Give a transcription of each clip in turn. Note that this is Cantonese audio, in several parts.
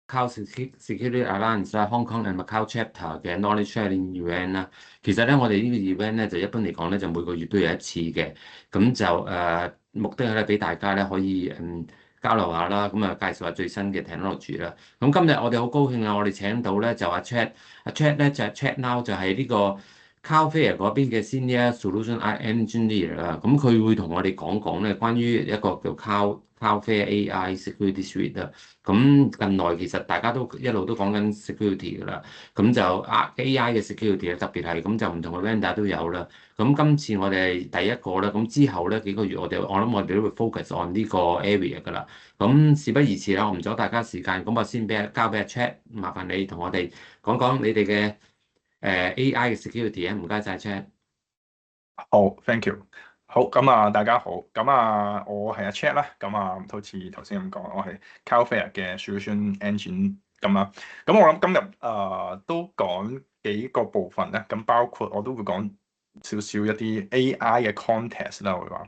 Cloud Security Alliance 啦，Hong Kong and Macau Chapter 嘅 Knowledge Sharing Event 啦。其實咧，我哋呢個 event 咧就一般嚟講咧，就每個月都有一次嘅。咁就目的係咧俾大家咧可以交流下啦，咁啊介紹下最新嘅 technology 啦。咁今日我哋好高興啊，我哋請到咧就阿 Chat 咧就係 Chat Now 就係呢個 Cloudflare 嗰邊嘅 Senior Solution Engineer 啦。咁佢會同我哋講講咧關於一個叫 Cloudflare AI Security Suite 啦。咁近來其實大家都一路都講緊 security 㗎啦，咁就AI 嘅 security 咧，特別係咁就唔同嘅 vendor 都有啦。咁今次我哋係第一個啦，咁之後咧幾個月我諗我哋都會 focus on 呢個 area 㗎啦。咁事不宜遲啦，我唔阻大家時間，咁我先交俾阿 Chat，麻煩你同我哋講講你哋嘅AI 嘅 security 啊，唔該晒 Chat。好，thank you。好，大家好，我係阿 Chat 啦，好似頭先咁講，我係 Cloudflare 嘅 Solution Engine 咁啦。咁我諗今日都講幾個部分咧，咁包括我都會講少少一啲 AI 嘅 context 啦，會話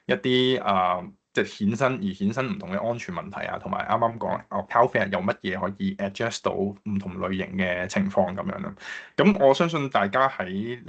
一啲即係衍生唔同嘅安全問題啊，同埋啱啱講Cloudflare 有乜嘢可以 adjust 到唔同類型嘅情況咁樣啦。咁我相信大家喺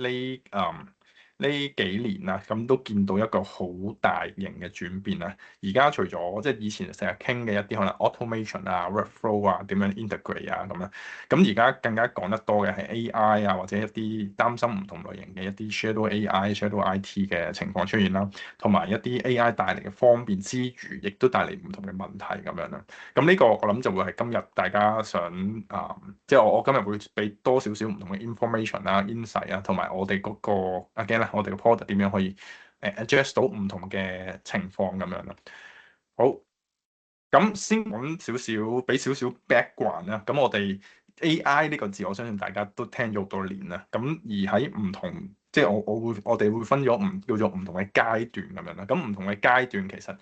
呢幾年啦，咁都見到一個好大型嘅轉變啦。而家除咗即係以前成日傾嘅一啲可能 automation 啊、workflow 啊、點樣 integrate 啊咁樣，咁而家更加講得多嘅係 AI 啊，或者一啲擔心唔同類型嘅一啲 shadow AI、shadow IT 嘅情況出現啦，同埋一啲 AI 帶嚟嘅方便之餘，亦都帶嚟唔同嘅問題咁樣啦。咁呢個我諗就會係今日大家想即係我今日會俾多少少唔同嘅 information 啊、insight 啊，同埋我哋嗰個 again 咧，我哋嘅 product 點樣可以adjust 到唔同嘅情況咁樣啦。好，咁先講少少，俾少少 background 啦。咁我哋 AI 呢個字，我相信大家都聽咗好多年啦。咁而喺唔同，即係我哋會分咗叫做唔同嘅階段咁樣啦。咁唔同嘅階段其實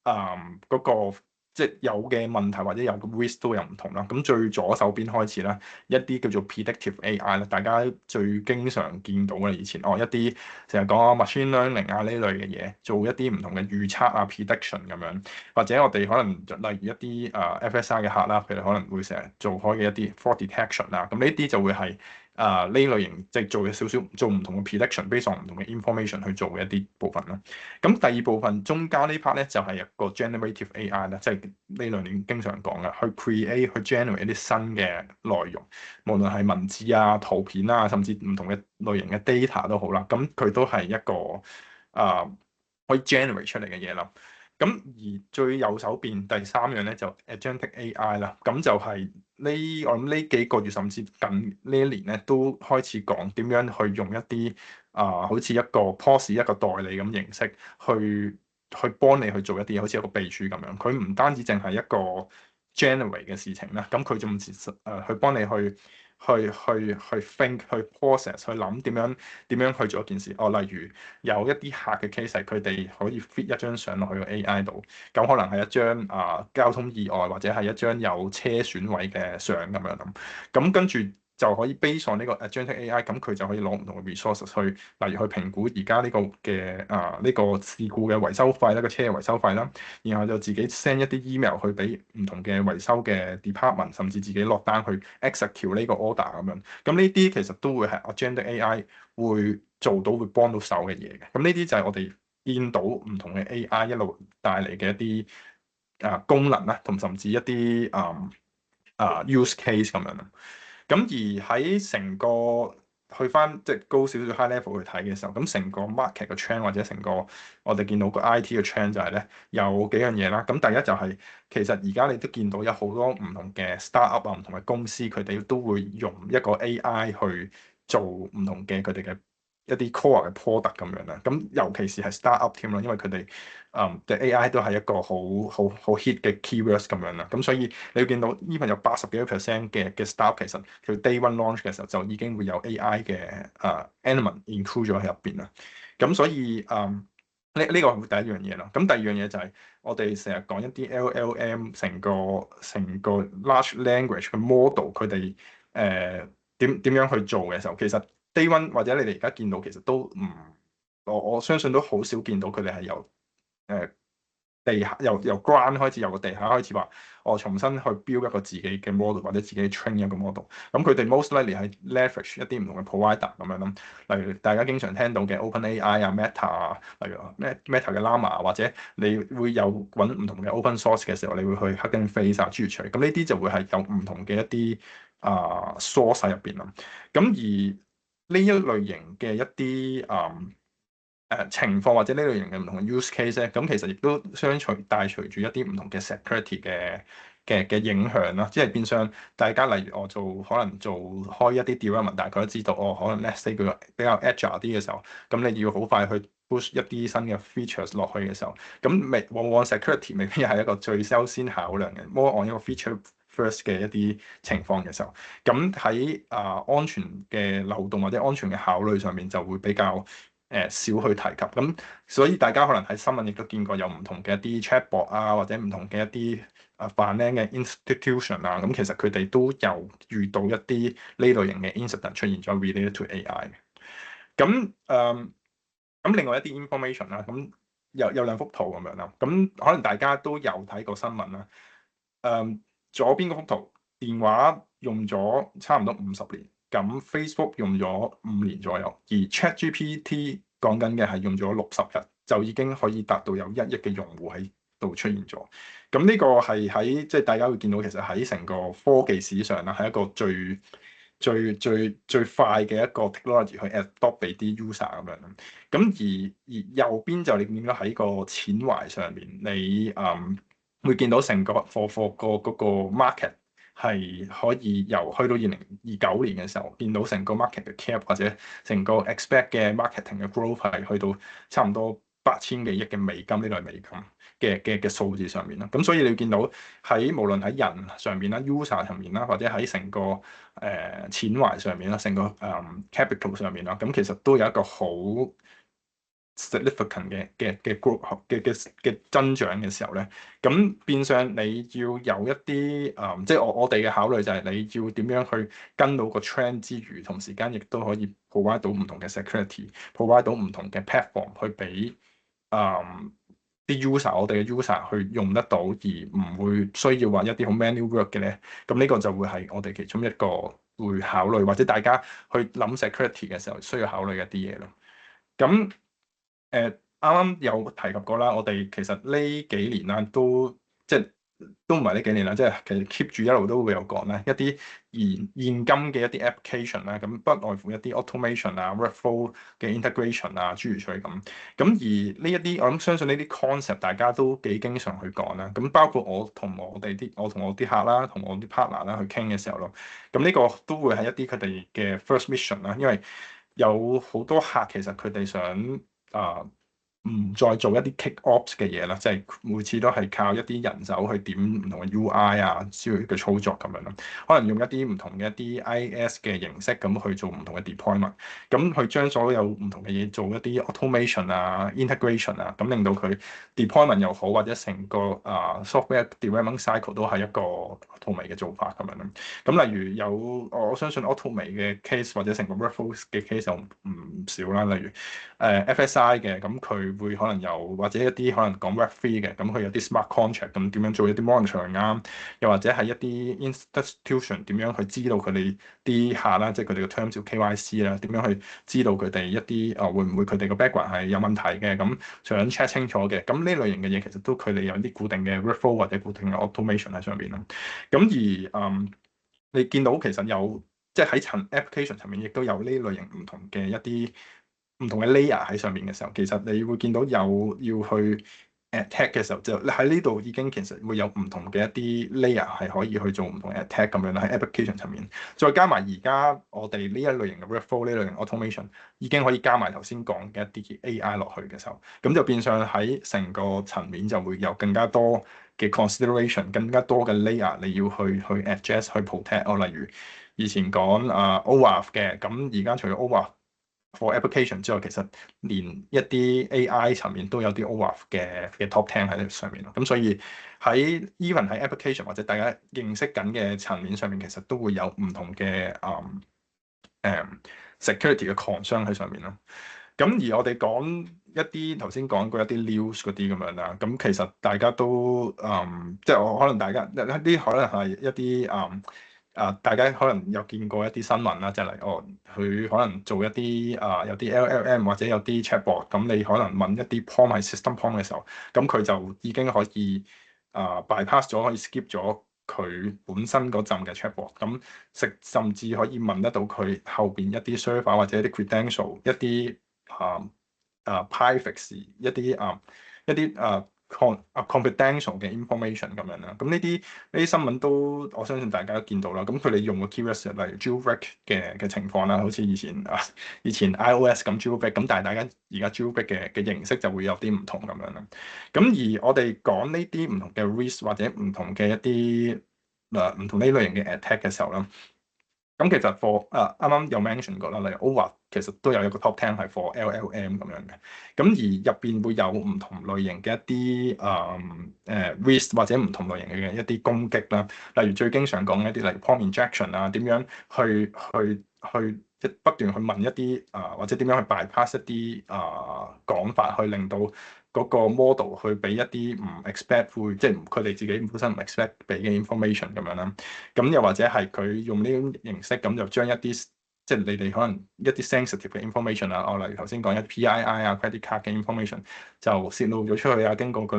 嗰個即係有嘅問題或者有嘅 risk 都有唔同啦。咁最左手邊開始啦，一啲叫做 predictive AI 啦，大家最經常見到嘅以前一啲成日講machine learning 啊呢類嘅嘢，做一啲唔同嘅預測啊 prediction 咁樣，或者我哋可能例如一啲FSI 嘅客啦，佢哋可能會成日做開嘅一啲 fraud detection 啊，咁呢啲就會係呢類型即係做嘅少少做唔同嘅 prediction，based on 唔同嘅 information 去做嘅一啲部分啦。咁第二部分中間呢 part 咧就係一個 generative AI 啦，即係呢兩年經常講嘅，去 create 去 generate 一啲新嘅內容，無論係文字啊、圖片啊，甚至唔同嘅類型嘅 data 都好啦。咁佢都係一個可以 generate 出嚟嘅嘢啦。咁而最右手邊第三樣咧就 agentic AI 啦。咁就係我諗呢幾個月甚至近呢一年咧都開始講點樣去用一啲好似一個 POS 一個代理咁形式去幫你去做一啲好似一個秘書咁樣。佢唔單止淨係一個 generate 嘅事情啦，咁佢仲去幫你去 think 去 process 去諗點樣去做一件事。例如有一啲客嘅 case 佢哋可以 fit 一張相落去個 AI 度，咁可能係一張交通意外或者係一張有車損毀嘅相咁樣諗，咁跟住就可以 base on 呢個 agentic AI，咁佢就可以攞唔同嘅 resources 去，例如去評估而家呢個嘅呢個事故嘅維修費啦，個車嘅維修費啦，然後就自己 send 一啲 email 去俾唔同嘅維修嘅 department，甚至自己落單去 execute 呢個 order 咁樣。咁呢啲其實都會係 agentic AI 會做到會幫到手嘅嘢嘅。咁呢啲就係我哋見到唔同嘅 AI 一路帶嚟嘅一啲功能啦，同甚至一啲use case 咁樣啦。咁而喺成個去翻即係高少少 high level 去睇嘅時候，咁成個 market 嘅 trend 或者成個我哋見到個 IT 嘅 trend 就係咧有幾樣嘢啦。咁第一就係其實而家你都見到有好多唔同嘅 startup 啊，唔同嘅公司，佢哋都會用一個 AI 去做唔同嘅佢哋嘅一啲 core 嘅 product 咁樣啦。咁尤其是係 startup 添啦，因為佢哋嘅 AI 都係一個好 hit 嘅 keywords 咁樣啦。咁所以你會見到 even 有80幾個 percent 嘅 startup 其實佢 day one launch 嘅時候就已經會有 AI 嘅element include 咗喺入邊啦。咁所以呢個係第一樣嘢啦。咁第二樣嘢就係我哋成日講一啲 LLM 成個 large language 嘅 model，佢哋點樣去做嘅時候，其實 day one 或者你哋而家見到其實都唔，我相信都好少見到佢哋係由地下由 ground 開始，由個地下開始話，我重新去 build 一個自己嘅 model 或者自己 train 一個 model。咁佢哋 most likely 係 leverage 一啲唔同嘅 provider 咁樣咯。例如大家經常聽到嘅 OpenAI 啊、Meta 啊，例如 Meta 嘅 Llama，或者你會有揾唔同嘅 open source 嘅時候，你會去 Hugging Face 啊諸如此類。咁呢啲就會係有唔同嘅一啲source 喺入邊啦。咁而呢一類型嘅一啲情況或者呢類型嘅唔同嘅 use case 咧，咁其實亦都帶隨住一啲唔同嘅 security 嘅影響啦，即係變相大家例如我可能做開一啲 development，大家都知道可能 let's say 佢比較 agile 啲嘅時候，咁你要好快去 push 一啲新嘅 features 落去嘅時候，咁往往 security 未必係一個最優先考量嘅，more on 一個 feature first 嘅一啲情況嘅時候，咁喺安全嘅漏洞或者安全嘅考慮上面就會比較少去提及，咁所以大家可能喺新聞亦都見過有唔同嘅一啲 chatbot 啊，或者唔同嘅一啲finance 嘅 institution 啊，咁其實佢哋都有遇到一啲呢類型嘅 incident 出現咗 related to AI 嘅。咁另外一啲 information 啦，咁有兩幅圖咁樣啦，咁可能大家都有睇過新聞啦。左邊嗰幅圖，電話用咗差唔多50年。咁 Facebook 用咗5年左右，而 ChatGPT 講緊嘅係用咗60日，就已經可以達到有1億嘅用戶喺度出現咗。咁呢個係喺即係大家會見到，其實喺成個科技史上啦，係一個最快嘅一個 technology 去 adopt 俾啲 user 咁樣。咁而右邊就你見到喺個錢懷上面，你會見到成個貨個嗰個 market。係可以去到2029年嘅時候，見到成個 market 嘅 cap 或者成個 expect 嘅 marketing 嘅 growth 係去到差唔多8000幾億嘅美金呢類美金嘅數字上面啦。咁所以你會見到無論喺人上面啦、user 上面啦，或者喺成個錢懷上面啦、成個capital 上面啦，咁其實都有一個好 significant 嘅 growth 嘅增長嘅時候咧，咁變相你要有一啲即係我哋嘅考慮就係你要點樣去跟到個 trend 之餘，同時間亦都可以 provide 到唔同嘅 security，provide 到唔同嘅 platform 去俾啲 user 我哋嘅 user 去用得到，而唔會需要話一啲好 manual work 嘅咧。咁呢個就會係我哋其中一個會考慮，或者大家去諗 security 嘅時候需要考慮一啲嘢咯。咁啱啱有提及過啦，我哋其實呢幾年啦，都唔係呢幾年啦，即係其實 keep 住一路都會有講咧，一啲現今嘅一啲 application 啦，咁不外乎一啲 automation 啊、workflow 嘅 integration 啊，諸如此類咁。咁而呢一啲，我諗相信呢啲 concept 大家都幾經常去講啦。咁包括我同我啲客啦，同我啲 partner 啦去傾嘅時候咯。咁呢個都會係一啲佢哋嘅 first mission 啦，因為有好多客其實佢哋想唔再做一啲 kick ops 嘅嘢啦，即係每次都係靠一啲人手去點唔同嘅 UI 啊之類嘅操作咁樣咯。可能用一啲唔同嘅一啲 IS 嘅形式咁去做唔同嘅 deployment，咁去將所有唔同嘅嘢做一啲 automation 啊、integration 啊，咁令到佢 deployment 又好，或者成個software development cycle 都係一個 automate 嘅做法咁樣咯。咁例如我相信 automate 嘅 case 或者成個 workflow 嘅 case 有唔少啦，例如FSI 嘅，咁佢會可能有或者一啲可能講 Web3 嘅，咁佢有啲 smart contract，咁點樣做一啲 monitoring 啊，又或者係一啲 institution 點樣去知道佢哋啲客啦，即係佢哋嘅 terms 叫 KYC 啦，點樣去知道佢哋一啲會唔會佢哋個 background 係有問題嘅，咁想 check 清楚嘅，咁呢類型嘅嘢其實都佢哋有啲固定嘅 workflow 或者固定嘅 automation 喺上邊啦。咁而你見到其實即係喺層 application 層面亦都有呢類型唔同嘅一啲唔同嘅 layer 喺上面嘅時候，其實你會見到有要去 attack 嘅時候，就喺呢度已經其實會有唔同嘅一啲 layer 係可以去做唔同嘅 attack 咁樣啦，喺 application 層面，再加埋而家我哋呢一類型嘅 workflow 呢類型 automation 已經可以加埋頭先講嘅一啲 AI 落去嘅時候，咁就變相喺成個層面就會有更加多嘅 consideration，更加多嘅 layer 你要去 adjust 去 protect。例如以前講OAuth 嘅，咁而家除咗 OAuth for application 之外，其實連一啲 AI 層面都有啲 OAuth 嘅 top 10喺上面咯。咁所以喺 even 喺 application 或者大家認識緊嘅層面上面，其實都會有唔同嘅security 嘅 concern 喺上面咯。咁而我哋講一啲頭先講過一啲 news 嗰啲咁樣啦，咁其實大家都即係我可能大家一啲可能係一啲大家可能有見過一啲新聞啦，即係例如佢可能做一啲有啲 LLM 或者有啲 chatbot，咁你可能問一啲 prompt 係 system prompt 嘅時候，咁佢就已經可以bypass 咗，可以 skip 咗佢本身嗰陣嘅 chatbot，咁甚至可以問得到佢後邊一啲 server 或者一啲 credential 一啲privacy 一啲confidential 嘅 information 咁樣啦，咁呢啲新聞都我相信大家都見到啦。咁佢哋用個 keywords 例如 jailbreak 嘅情況啦，好似以前 iOS 咁 jailbreak，咁但係大家而家 jailbreak 嘅形式就會有啲唔同咁樣啦。咁而我哋講呢啲唔同嘅 risk 或者唔同嘅一啲唔同呢類型嘅 attack 嘅時候啦。咁其實 for 啱啱有 mention 過啦，例如 OWASP 其實都有一個 top 10係 for LLM 咁樣嘅。咁而入邊會有唔同類型嘅一啲risk 或者唔同類型嘅一啲攻擊啦。例如最經常講嘅一啲，例如 prompt injection 啊，點樣去不斷去問一啲或者點樣去 bypass 一啲講法，去令到嗰個 model 去俾一啲唔 expect 會即係佢哋自己本身唔 expect 俾嘅 information 咁樣啦。咁又或者係佢用呢種形式，咁就將一啲即係你哋可能一啲 sensitive 嘅 information 啊，例如頭先講一啲 PII 啊、credit card 嘅 information 就泄露咗出去啊，經過呢個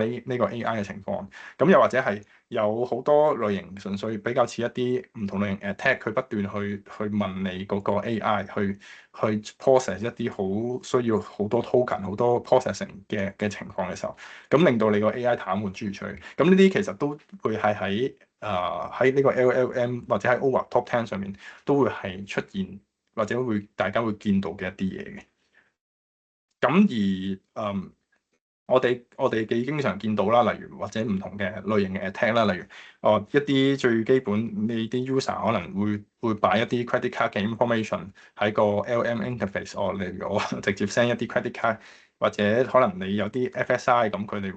AI 嘅情況。咁又或者係有好多類型，純粹比較似一啲唔同類型 attack，佢不斷去問你嗰個 AI 去 process 一啲好需要好多 token、好多 processing 嘅情況嘅時候，咁令到你個 AI 癱瘓諸如此類。咁呢啲其實都會係喺呢個 LLM 或者喺 OWASP Top 10上面都會係出現或者大家會見到嘅一啲嘢嘅。咁而我哋幾經常見到啦，例如或者唔同嘅類型嘅 attack 啦，例如一啲最基本你啲 user 可能會擺一啲 credit card 嘅 information 喺個 LM interface，例如我直接 send 一啲 credit card，或者可能你有啲 FSI，咁佢哋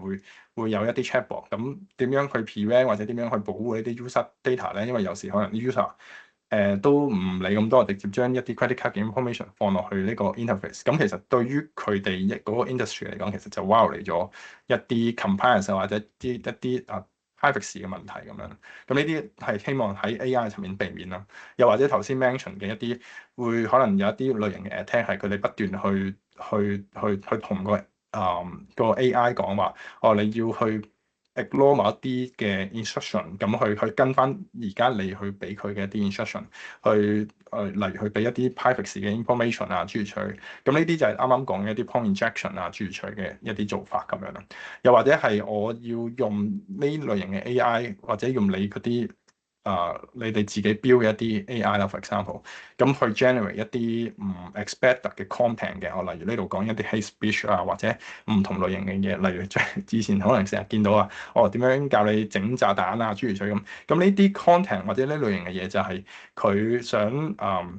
會有一啲 chatbot，咁點樣去 prevent 或者點樣去保護呢啲 user data 咧？因為有時可能啲 user都唔理咁多，直接將一啲 credit card 嘅 information 放落去呢個 interface。咁其實對於佢哋嗰個 industry 嚟講，其實就 violate 咗一啲 compliance 或者一啲privacy 嘅問題咁樣。咁呢啲係希望喺 AI 層面避免啦。又或者頭先 mention 嘅一啲會可能有一啲類型嘅 attack 係佢哋不斷去同個 AI 講話，你要去ignore 某一啲嘅 instruction，咁去跟翻而家你去俾佢嘅一啲 instruction，例如去俾一啲 privacy 嘅 information 啊，諸如此類。咁呢啲就係啱啱講嘅一啲 prompt injection 啊，諸如此類嘅一啲做法咁樣啦。又或者係我要用呢類型嘅 AI，或者用你嗰啲你哋自己 build 嘅一啲 AI 啦，for example，咁去 generate 一啲唔 expected 嘅 content 嘅，例如呢度講一啲 hate speech 啊，或者唔同類型嘅嘢，例如之前可能成日見到啊，點樣教你整炸彈啊，諸如此類咁。咁呢啲 content 或者呢類型嘅嘢就係佢想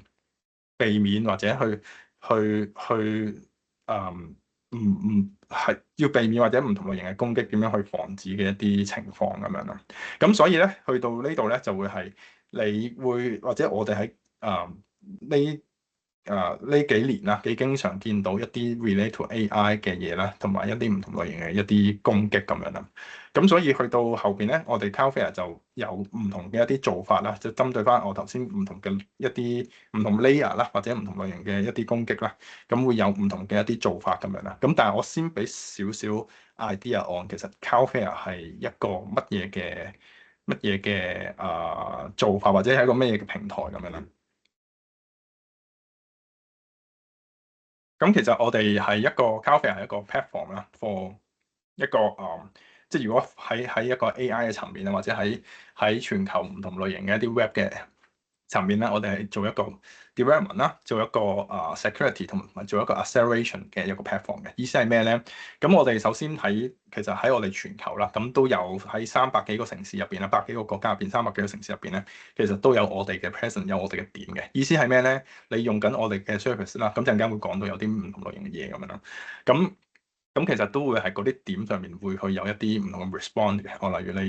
避免或者去唔係要避免或者唔同類型嘅攻擊點樣去防止嘅一啲情況咁樣啦。咁所以咧，去到呢度咧就會係你會或者我哋喺呢幾年啦，幾經常見到一啲 relate to AI 嘅嘢啦，同埋一啲唔同類型嘅一啲攻擊咁樣啦。咁所以去到後邊咧，我哋 Cloudflare 就有唔同嘅一啲做法啦，就針對翻我頭先唔同嘅一啲唔同 layer 啦，或者唔同類型嘅一啲攻擊啦，咁會有唔同嘅一啲做法咁樣啦。咁但係我先俾少少 idea on，其實 Cloudflare 係一個乜嘢嘅做法，或者係一個乜嘢嘅平台咁樣啦。咁其實我哋係一個 Cloudflare 係一個 platform 啦，for 一個即係如果喺一個 AI 嘅層面啊，或者喺全球唔同類型嘅一啲 web 嘅層面咧，我哋係做一個 development 啦，做一個security 同埋做一個 acceleration 嘅一個 platform 嘅。意思係咩咧？咁我哋首先其實喺我哋全球啦，咁都有喺300幾個城市入邊啦，100幾個國家入邊，300幾個城市入邊咧，其實都有我哋嘅 presence，有我哋嘅點嘅。意思係咩咧？你用緊我哋嘅 service 啦，咁陣間會講到有啲唔同類型嘅嘢咁樣啦。咁其實都會係嗰啲點上面會去有一啲唔同嘅 response 嘅。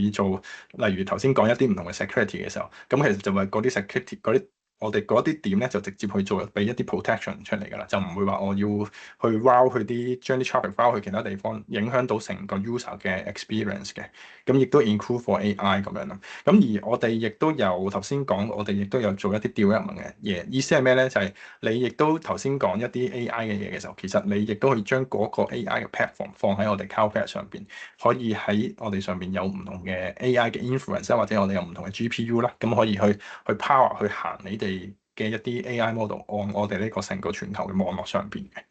例如頭先講一啲唔同嘅 security 嘅時候，咁其實就係嗰啲 security 嗰啲我哋嗰啲點咧就直接去做俾一啲 protection 出嚟㗎啦，就唔會話我要去 route 去啲將啲 traffic route 去其他地方，影響到成個 user 嘅 experience 嘅。咁亦都 include for AI 咁樣啦。咁而我哋亦都有頭先講，我哋亦都有做一啲 development 嘅嘢。意思係咩咧？就係你亦都頭先講一啲 AI 嘅嘢嘅時候，其實你亦都可以將嗰個 AI 嘅 platform 放喺我哋 Cloudflare 上邊，可以喺我哋上邊有唔同嘅 AI 嘅 influence 或者我哋有唔同嘅 GPU 啦，咁可以去 power 去行你哋嘅一啲 AI model 按我哋呢個成個全球嘅網絡上邊嘅。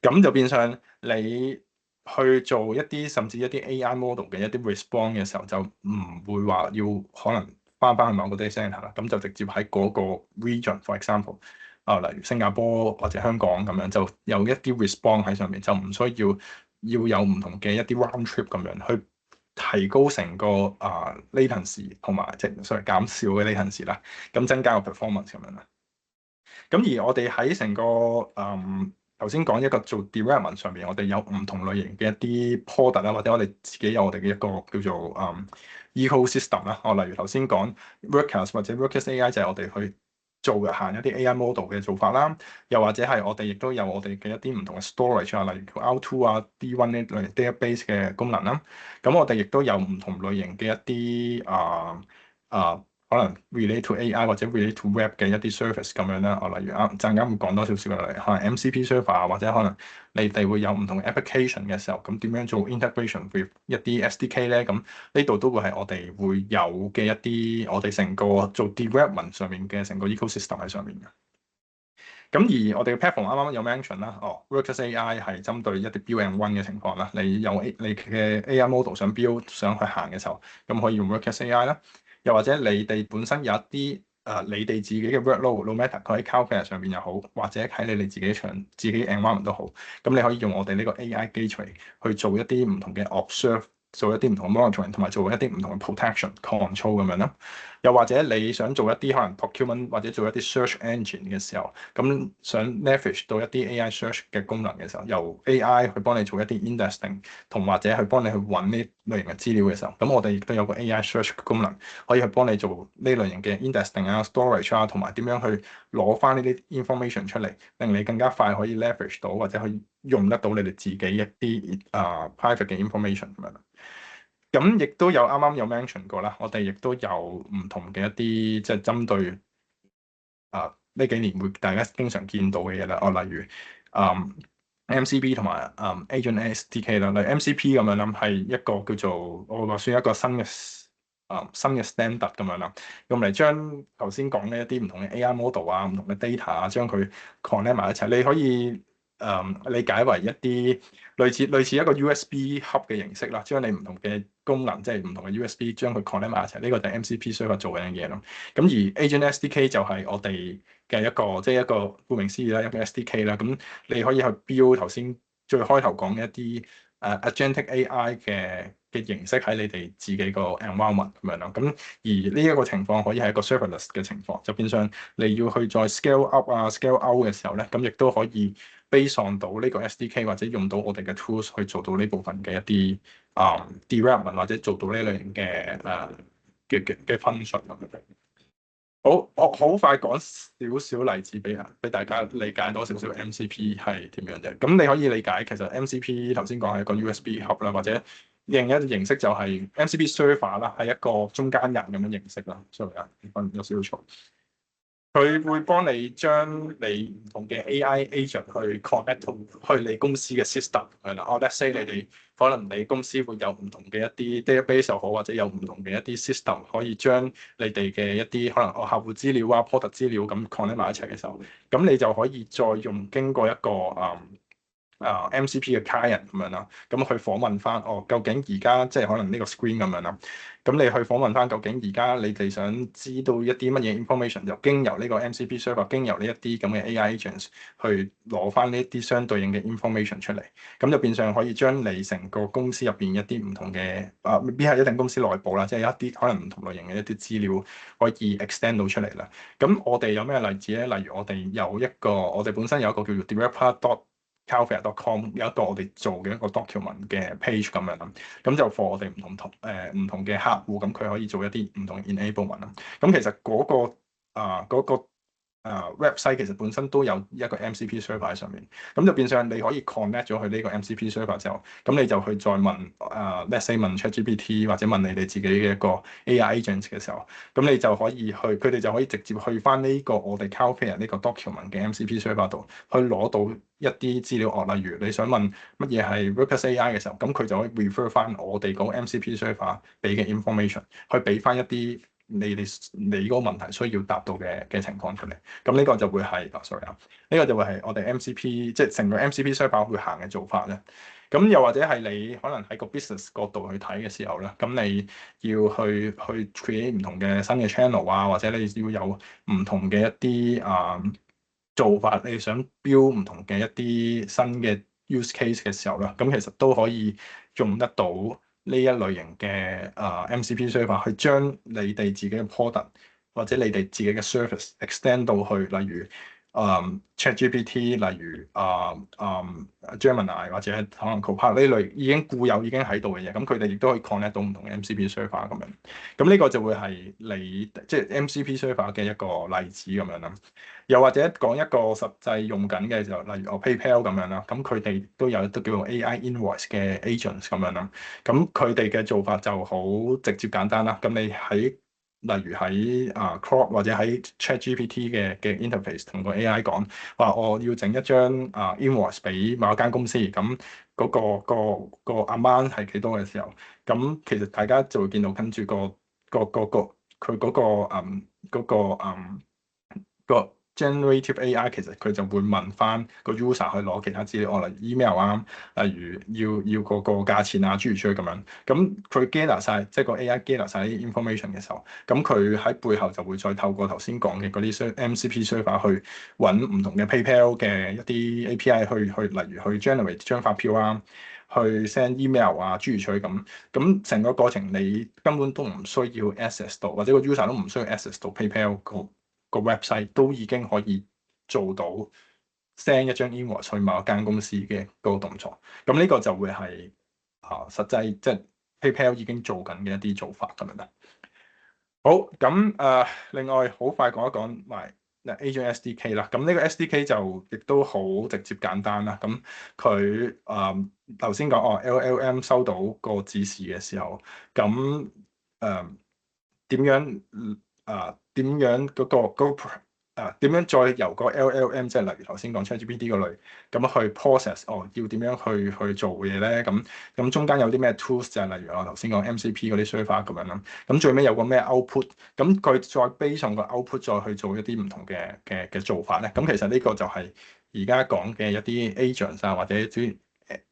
咁就變相你去做一啲甚至一啲 AI model 嘅一啲 response 嘅時候，就唔會話要可能翻去某個 data centre 啦，咁就直接喺嗰個 region，for example 例如新加坡或者香港咁樣，就有一啲 response 喺上面，就唔需要有唔同嘅一啲 round trip 咁樣去提高成個latency 同埋即係所謂減少嘅 latency 啦，咁增加個 performance 咁樣啦。咁而我哋喺成個頭先講一個做 development 上面，我哋有唔同類型嘅一啲 product 啦，或者我哋自己有我哋嘅一個叫做ecosystem 啦。例如頭先講 Workers 或者 Workers AI 就係我哋去做行一啲 AI model 嘅做法啦。又或者係我哋亦都有我哋嘅一啲唔同嘅 storage 啊，例如 R2 啊、D1 呢類型 database 嘅功能啦。咁我哋亦都有唔同類型嘅一啲可能 relate to AI 或者 relate to web 嘅一啲 service 咁樣啦。例如陣間會講多少少嘅，例如可能 MCP server 啊，或者可能你哋會有唔同嘅 application 嘅時候，咁點樣做 integration with 一啲 SDK 咧？咁呢度都會係我哋會有嘅一啲我哋成個做 development 上面嘅成個 ecosystem 喺上面嘅。咁而我哋嘅 platform 啱啱有 mention 啦，Workers AI 係針對一啲 build and run 嘅情況啦。你有你嘅 AI model 想 build 想去行嘅時候，咁可以用 Workers AI 啦。又或者你哋本身有一啲你哋自己嘅 workload，no matter 佢喺 Cloudflare 上邊又好，或者喺你哋自己自己 environment 都好，咁你可以用我哋呢個 AI gateway 去做一啲唔同嘅 observe，做一啲唔同嘅 monitoring，同埋做一啲唔同嘅 protection control 咁樣啦。又或者你想做一啲可能 procurement 或者做一啲 search engine 嘅時候，咁想 leverage 到一啲 AI search 嘅功能嘅時候，由 AI 去幫你做一啲 indexing，同或者去幫你去揾呢類型嘅資料嘅時候，咁我哋亦都有個 AI search 嘅功能，可以去幫你做呢類型嘅 indexing 啊、storage 啊，同埋點樣去攞翻呢啲 information 出嚟，令你更加快可以 leverage 到或者可以用得到你哋自己一啲private 嘅 information 咁樣。咁亦都有啱啱有 mention 過啦，我哋亦都有唔同嘅一啲即係針對呢幾年會大家經常見到嘅嘢啦。例如MCP 同埋Agent SDK 啦，例如 MCP 咁樣啦，係一個叫做我話算一個新嘅 standard 咁樣啦，用嚟將頭先講嘅一啲唔同嘅 AI model 啊、唔同嘅 data 啊，將佢 connect 埋一齊。你可以理解為一啲類似一個 USB hub 嘅形式啦，將你唔同嘅功能，即係唔同嘅 USB 將佢 connect 埋一齊。呢個就係 MCP server 做緊嘅嘢咯。咁而 Agent SDK 就係我哋嘅一個即係一個顧名思義啦，一個 SDK 啦。咁你可以去 build 頭先最開頭講嘅一啲agentic AI 嘅形式喺你哋自己個 environment 咁樣咯。咁而呢一個情況可以係一個 serverless 嘅情況，就變相你要去再 scale up 啊、scale out 嘅時候咧，咁亦都可以 base on 到呢個 SDK 或者用到我哋嘅 tools 去做到呢部分嘅一啲development 或者做到呢類型嘅嘅 function 咁樣。好，我好快講少少例子俾大家理解多少少 MCP 係點樣嘅。咁你可以理解其實 MCP 頭先講係一個 USB hub 啦，或者另一個形式就係 MCP server 啦，係一個中間人咁樣形式啦。sorry 啊，有少少錯。佢會幫你將你唔同嘅 AI agent 去 connect 到去你公司嘅 system 係啦。let's say 你哋可能你公司會有唔同嘅一啲 database 又好，或者有唔同嘅一啲 system 可以將你哋嘅一啲可能客戶資料啊、product 資料咁 connect 埋一齊嘅時候，咁你就可以再用經過一個MCP 嘅 client 咁樣啦，咁去訪問翻究竟而家即係可能呢個 screen 咁樣啦，咁你去訪問翻究竟而家你哋想知道一啲乜嘢 information，就經由呢個 MCP server，經由呢一啲咁嘅 AI agents 去攞翻呢一啲相對應嘅 information 出嚟，咁就變相可以將你成個公司入邊一啲唔同嘅未必係一定公司內部啦，即係一啲可能唔同類型嘅一啲資料可以 extend 到出嚟啦。咁我哋有咩例子咧？例如我哋本身有一個叫做 developer.cloudflare.com 有一個我哋做嘅一個 document 嘅 page 咁樣啦，咁就 for 我哋唔同嘅客戶，咁佢可以做一啲唔同嘅 enablement 啦。咁其實嗰個 website 其實本身都有一個 MCP server 喺上面，咁就變相你可以 connect 咗去呢個 MCP server 之後，咁你就去再問let's say 問 ChatGPT 或者問你哋自己嘅一個 AI agent 嘅時候，咁你就可以去，佢哋就可以直接去翻呢個我哋 Cloudflare 呢個 document 嘅 MCP server 度，去攞到一啲資料。例如你想問乜嘢係 Workers AI 嘅時候，咁佢就可以 refer 翻我哋嗰個 MCP server 俾嘅 information，去俾翻一啲你嗰個問題需要答到嘅情況出嚟。咁呢個就會係sorry 啊，呢個就會係我哋 MCP 即係成個 MCP server 會行嘅做法咧。咁又或者係你可能喺個 business 角度去睇嘅時候咧，咁你要去 create 唔同嘅新嘅 channel 啊，或者你要有唔同嘅一啲做法，你想 build 唔同嘅一啲新嘅 use case 嘅時候咧，咁其實都可以用得到呢一類型嘅MCP server 去將你哋自己嘅 product 或者你哋自己嘅 service extend 到去，例如ChatGPT，例如Gemini 或者可能 Copilot 呢類已經固有已經喺度嘅嘢，咁佢哋亦都可以 connect 到唔同嘅 MCP server 咁樣。咁呢個就會係你即係 MCP server 嘅一個例子咁樣啦。又或者講一個實際用緊嘅就例如PayPal 咁樣啦，咁佢哋都有都叫做 AI invoice 嘅 agents 咁樣啦。咁佢哋嘅做法就好直接簡單啦。咁你喺例如喺Claude 或者喺 ChatGPT 嘅 interface 同個 AI 講話，我要整一張invoice 俾某一間公司，咁嗰個 amount 係幾多嘅時候，咁其實大家就會見到跟住佢個 generative AI 其實佢就會問翻個 user 去攞其他資料，例如 email 啊，例如要個價錢啊，諸如此類咁樣。咁佢 gather 晒，即係個 AI gather 晒啲 information 嘅時候，咁佢喺背後就會再透過頭先講嘅嗰啲 MCP server 去揾唔同嘅 PayPal 嘅一啲 API 去例如去 generate 張發票啊，去 send email 啊，諸如此類咁。咁成個過程你根本都唔需要 access 到，或者個 user 都唔需要 access 到 PayPal 個 website 都已經可以做到 send 一張 invoice 去某一間公司嘅嗰個動作。咁呢個就會係實際即係 PayPal 已經做緊嘅一啲做法咁樣啦。好，咁另外好快講一講埋 Agent SDK 啦。咁呢個 SDK 就亦都好直接簡單啦。咁佢頭先講LLM 收到個指示嘅時候，咁點樣點樣點樣再由個 LLM 即係例如頭先講 ChatGPT 嗰類咁去 process 要點樣去做嘢咧？咁中間有啲咩 tools 就係例如我頭先講 MCP 嗰啲 server 咁樣啦。咁最尾有個咩 output，咁佢再 base 上個 output 再去做一啲唔同嘅做法咧。咁其實呢個就係而家講嘅一啲 agents 啊，或者啲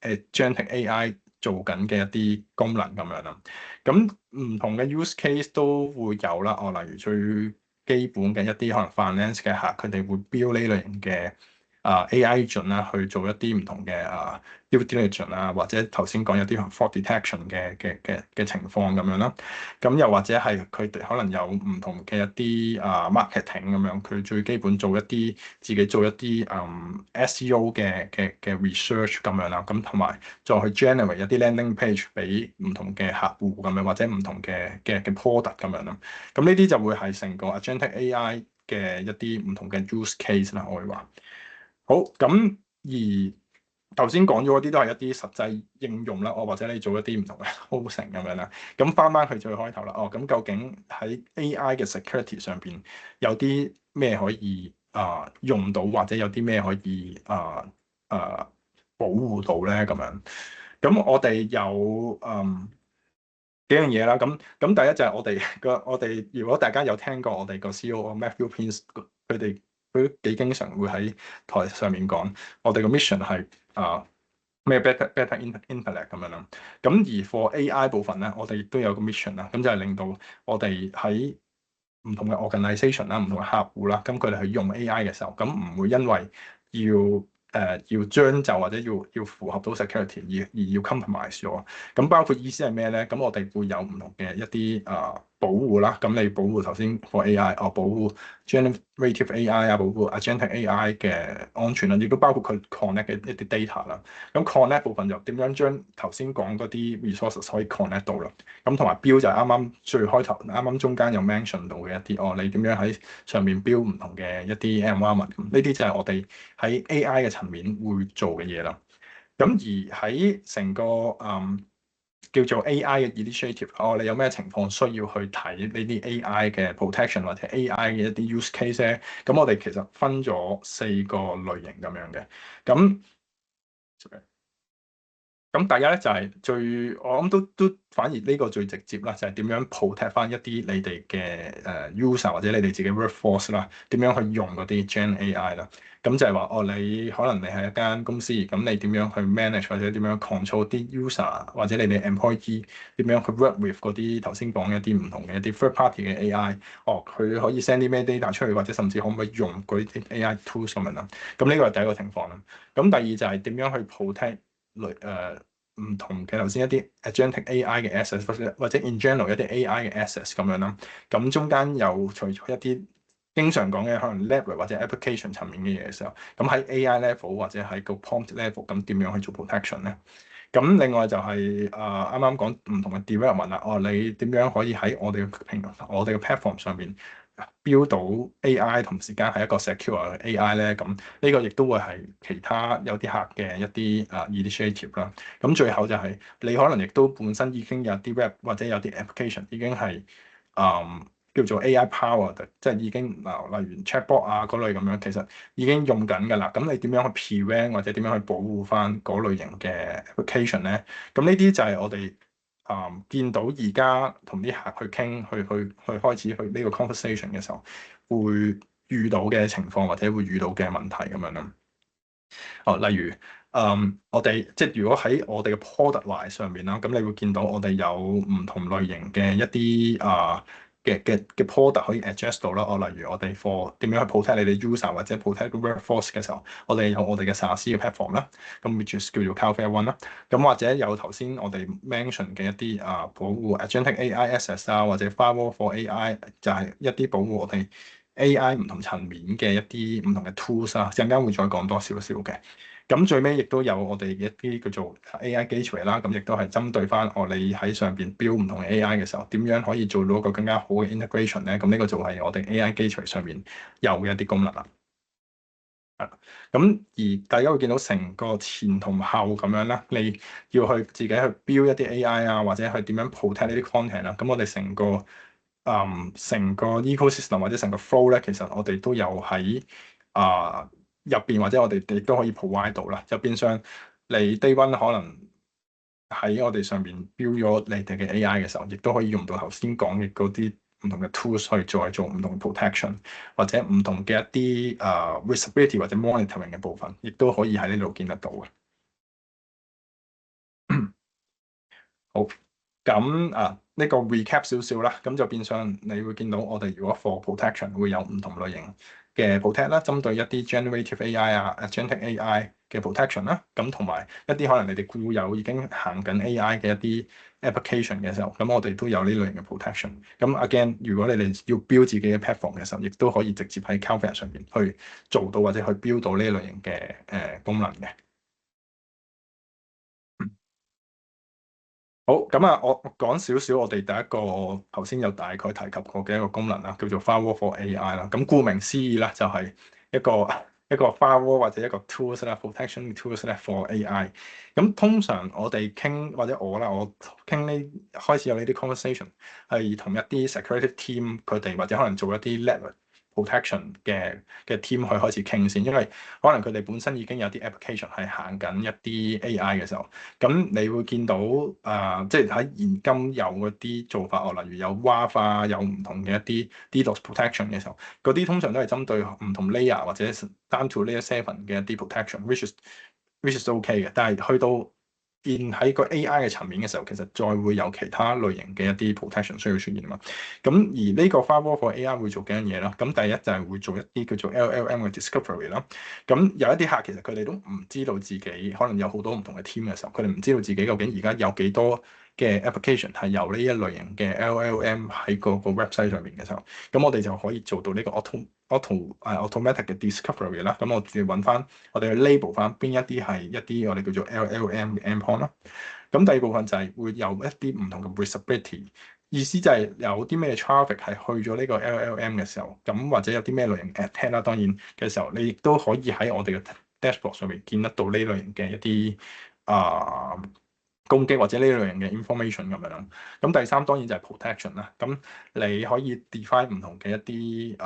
agentic AI 做緊嘅一啲功能咁樣啦。咁唔同嘅 use case 都會有啦。例如最基本嘅一啲可能 finance 嘅客，佢哋會 build 呢類型嘅AI agent 啦，去做一啲唔同嘅due diligence 啊，或者頭先講有啲 fraud detection 嘅情況咁樣啦。咁又或者係佢哋可能有唔同嘅一啲marketing 咁樣，佢最基本做一啲自己做一啲SEO 嘅 research 咁樣啦。咁同埋再去 generate 一啲 landing page 俾唔同嘅客戶咁樣，或者唔同嘅 product 咁樣啦。咁呢啲就會係成個 agentic AI 嘅一啲唔同嘅 use case 啦，我會話。好，咁而頭先講咗嗰啲都係一啲實際應用啦，或者你做一啲唔同嘅 hosting 咁樣啦。咁翻返去最開頭啦，咁究竟喺 AI 嘅 security 上邊有啲咩可以用到，或者有啲咩可以保護到咧？咁樣，咁我哋有幾樣嘢啦。咁第一就係我哋如果大家有聽過我哋個 COO Matthew Prince 佢哋都幾經常會喺台上面講，我哋個 mission 係咩 better intellect 咁樣啦。咁而 for AI 部分咧，我哋亦都有個 mission 啦。咁就係令到我哋喺唔同嘅 organisation 啦、唔同嘅客戶啦，咁佢哋去用 AI 嘅時候，咁唔會因為要將就或者要符合到 security 而要 compromise 咗。咁包括意思係咩咧？咁我哋會有唔同嘅一啲保護啦，咁你保護頭先 for AI，保護 generative AI 啊，保護 agentic AI 嘅安全啦，亦都包括佢 connect 嘅一啲 data 啦。咁 connect 部分就點樣將頭先講嗰啲 resources 可以 connect 到啦。咁同埋 build 就係啱啱最開頭啱啱中間有 mention 到嘅一啲你點樣喺上面 build 唔同嘅一啲 environment，呢啲就係我哋喺 AI 嘅層面會做嘅嘢啦。咁而喺成個叫做 AI 嘅 initiative，你有咩情況需要去睇呢啲 AI 嘅 protection 或者 AI 嘅一啲 use case 咧？咁我哋其實分咗4個類型咁樣嘅。咁第一咧就係我諗都反而呢個最直接啦，就係點樣 protect 翻一啲你哋嘅user 或者你哋自己 workforce 啦，點樣去用嗰啲 Gen AI 啦。咁就係話你可能你係一間公司，咁你點樣去 manage 或者點樣 control 啲 user 或者你哋 employee 點樣去 work with 嗰啲頭先講一啲唔同嘅一啲 third party 嘅 AI，佢可以 send 啲咩 data 出去，或者甚至可唔可以用嗰啲 AI tools 咁樣啦。咁呢個係第一個情況啦。咁第二就係點樣去 protect唔同嘅頭先一啲 agentic AI 嘅 assets，或者 in general 一啲 AI 嘅 assets 咁樣啦。咁中間有除咗一啲經常講嘅可能 level 或者 application 層面嘅嘢嘅時候，咁喺 AI level 或者喺個 prompt level，咁點樣去做 protection 咧？咁另外就係啱啱講唔同嘅 development 啦。你點樣可以喺我哋嘅 platform 上面標到 AI 同時間係一個 secure 嘅 AI 咧？咁呢個亦都會係其他有啲客嘅一啲initiative 啦。咁最後就係你可能亦都本身已經有啲 web 或者有啲 application 已經係叫做 AI power 即係已經例如 chatbot 嗰類咁樣，其實已經用緊㗎啦。咁你點樣去 prevent 或者點樣去保護翻嗰類型嘅 application 咧？咁呢啲就係我哋見到而家同啲客去傾，去開始去呢個 conversation 嘅時候，會遇到嘅情況或者會遇到嘅問題咁樣啦。例如我哋即係如果喺我哋嘅 product line 上面啦，咁你會見到我哋有唔同類型嘅一啲嘅 product 可以 adjust 到啦。例如我哋 for 點樣去 protect 你哋 user 或者 protect 個 workforce 嘅時候，我哋有我哋嘅 SaaS 嘅 platform 啦，咁 which is 叫做 Cloudflare One 啦。咁或者有頭先我哋 mention 嘅一啲保護 agentic AI access 或者 firewall for AI，就係一啲保護我哋 AI 唔同層面嘅一啲唔同嘅 tools 啊，陣間會再講多少少嘅。咁最尾亦都有我哋嘅一啲叫做 AI Gateway 啦，咁亦都係針對翻你喺上邊 build 唔同嘅 AI 嘅時候，點樣可以做到一個更加好嘅 integration 咧？咁呢個就係我哋 AI Gateway 上面有嘅一啲功能啦。咁而大家會見到成個前同後咁樣啦，你要去自己去 build 一啲 AI 或者去點樣 protect 呢啲 content 啦。咁我哋成個 ecosystem 或者成個 flow 咧，其實我哋都有喺入邊，或者我哋亦都可以 provide 到啦。就變相你 day one 可能喺我哋上邊 build 咗你哋嘅 AI 嘅時候，亦都可以用到頭先講嘅嗰啲唔同嘅 tools 去再做唔同嘅 protection，或者唔同嘅一啲visibility 或者 monitoring 嘅部分，亦都可以喺呢度見得到嘅。好，咁呢個 recap 少少啦，咁就變相你會見到我哋如果 for protection 會有唔同類型嘅 protect 啦，針對一啲 generative AI agentic AI 嘅 protection 啦，咁同埋一啲可能你哋固有已經行緊 AI 嘅一啲 application 嘅時候，咁我哋都有呢類型嘅 protection。咁 again，如果你哋要 build 自己嘅 platform 嘅時候，亦都可以直接喺 Cloudflare 上邊去做到或者去 build 到呢類型嘅功能嘅。好，咁我講少少我哋第一個頭先有大概提及過嘅一個功能啦，叫做 Firewall for AI 啦。咁顧名思義啦，就係一個 firewall 或者一個 tools 啦，protection tools 咧 for AI。咁通常我哋傾或者我傾開始有呢啲 conversation 係同一啲 security team 佢哋或者可能做一啲 level protection 嘅 team 去開始傾先，因為可能佢哋本身已經有啲 application 係行緊一啲 AI 嘅時候，咁你會見到即係喺現今有嗰啲做法，例如有 WAF 有唔同嘅一啲 DDoS protection 嘅時候，嗰啲通常都係針對唔同 layer 或者 down to layer 7嘅一啲 protection，which is OK 嘅，但係去到喺個 AI 嘅層面嘅時候，其實再會有其他類型嘅一啲 protection 需要出現啊嘛。咁而呢個 firewall for AI 會做幾樣嘢啦。咁第一就係會做一啲叫做 LLM 嘅 discovery 啦。咁有一啲客其實佢哋都唔知道自己可能有好多唔同嘅 team 嘅時候，佢哋唔知道自己究竟而家有幾多嘅 application 係有呢一類型嘅 LLM 喺個 website 上面嘅時候，咁我哋就可以做到呢個 automatic 嘅 discovery 啦。咁我哋揾翻，我哋去 label 翻邊一啲係一啲我哋叫做 LLM 嘅 endpoint 啦。咁第二部分就係會有一啲唔同嘅 visibility，意思就係有啲咩 traffic 係去咗呢個 LLM 嘅時候，咁或者有啲咩類型 attack 啦，當然嘅時候，你亦都可以喺我哋嘅 dashboard 上面見得到呢類型嘅一啲攻擊或者呢類型嘅 information 咁樣啦。咁第三當然就係 protection 啦。咁你可以 define 唔同嘅一啲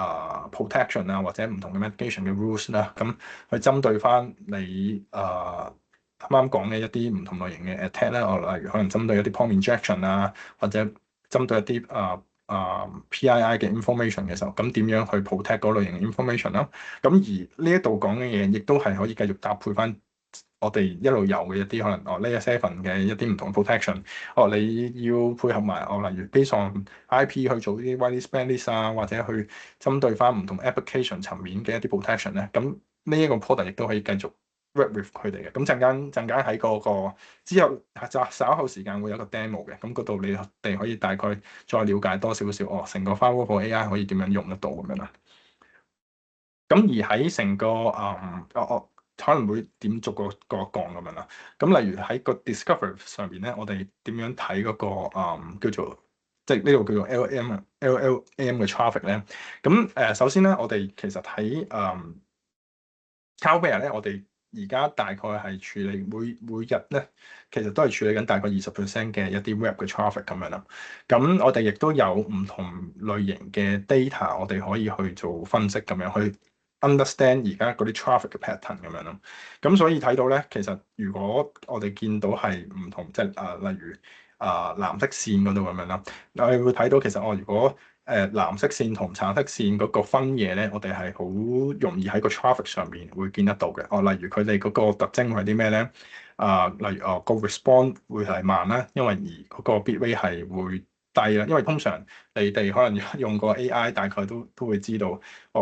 protection 啊，或者唔同嘅 mitigation 嘅 rules 啦。咁去針對翻你啱啱講嘅一啲唔同類型嘅 attack 咧，我例如可能針對一啲 prompt injection 啊，或者針對一啲PII 嘅 information 嘅時候，咁點樣去 protect 嗰類型嘅 information 啦？咁而呢一度講嘅嘢，亦都係可以繼續搭配翻我哋一路有嘅一啲可能layer 7嘅一啲唔同 protection。你要配合埋例如 based on IP 去做啲 whitelist banlist 啊，或者去針對翻唔同 application 層面嘅一啲 protection 咧，咁呢一個 product 亦都可以繼續 work with 佢哋嘅。咁陣間喺嗰個之後稍後時間會有個 demo 嘅，咁嗰度你哋可以大概再了解多少少成個 Firewall AI 可以點樣用得到咁樣啦。咁而喺成個我可能會點逐個講咁樣啦。咁例如喺個 discovery 上邊咧，我哋點樣睇嗰個叫做即係呢度叫做 LLM 嘅 traffic 咧？咁首先咧，我哋其實喺Cloudflare 咧，我哋而家大概係處理每日咧，其實都係處理緊大概20% 嘅一啲 web 嘅 traffic 咁樣啦。咁我哋亦都有唔同類型嘅 data，我哋可以去做分析咁樣去 understand 而家嗰啲 traffic 嘅 pattern 咁樣咯。咁所以睇到咧，其實如果我哋見到係唔同，即係例如藍色線嗰度咁樣啦，我哋會睇到其實如果藍色線同橙色線嗰個分野咧，我哋係好容易喺個 traffic 上面會見得到嘅。例如佢哋嗰個特徵係啲咩咧？例如個 response 會係慢啦，因為而嗰個 bit rate 係會低啦。因為通常你哋可能用過 AI，大概都會知道，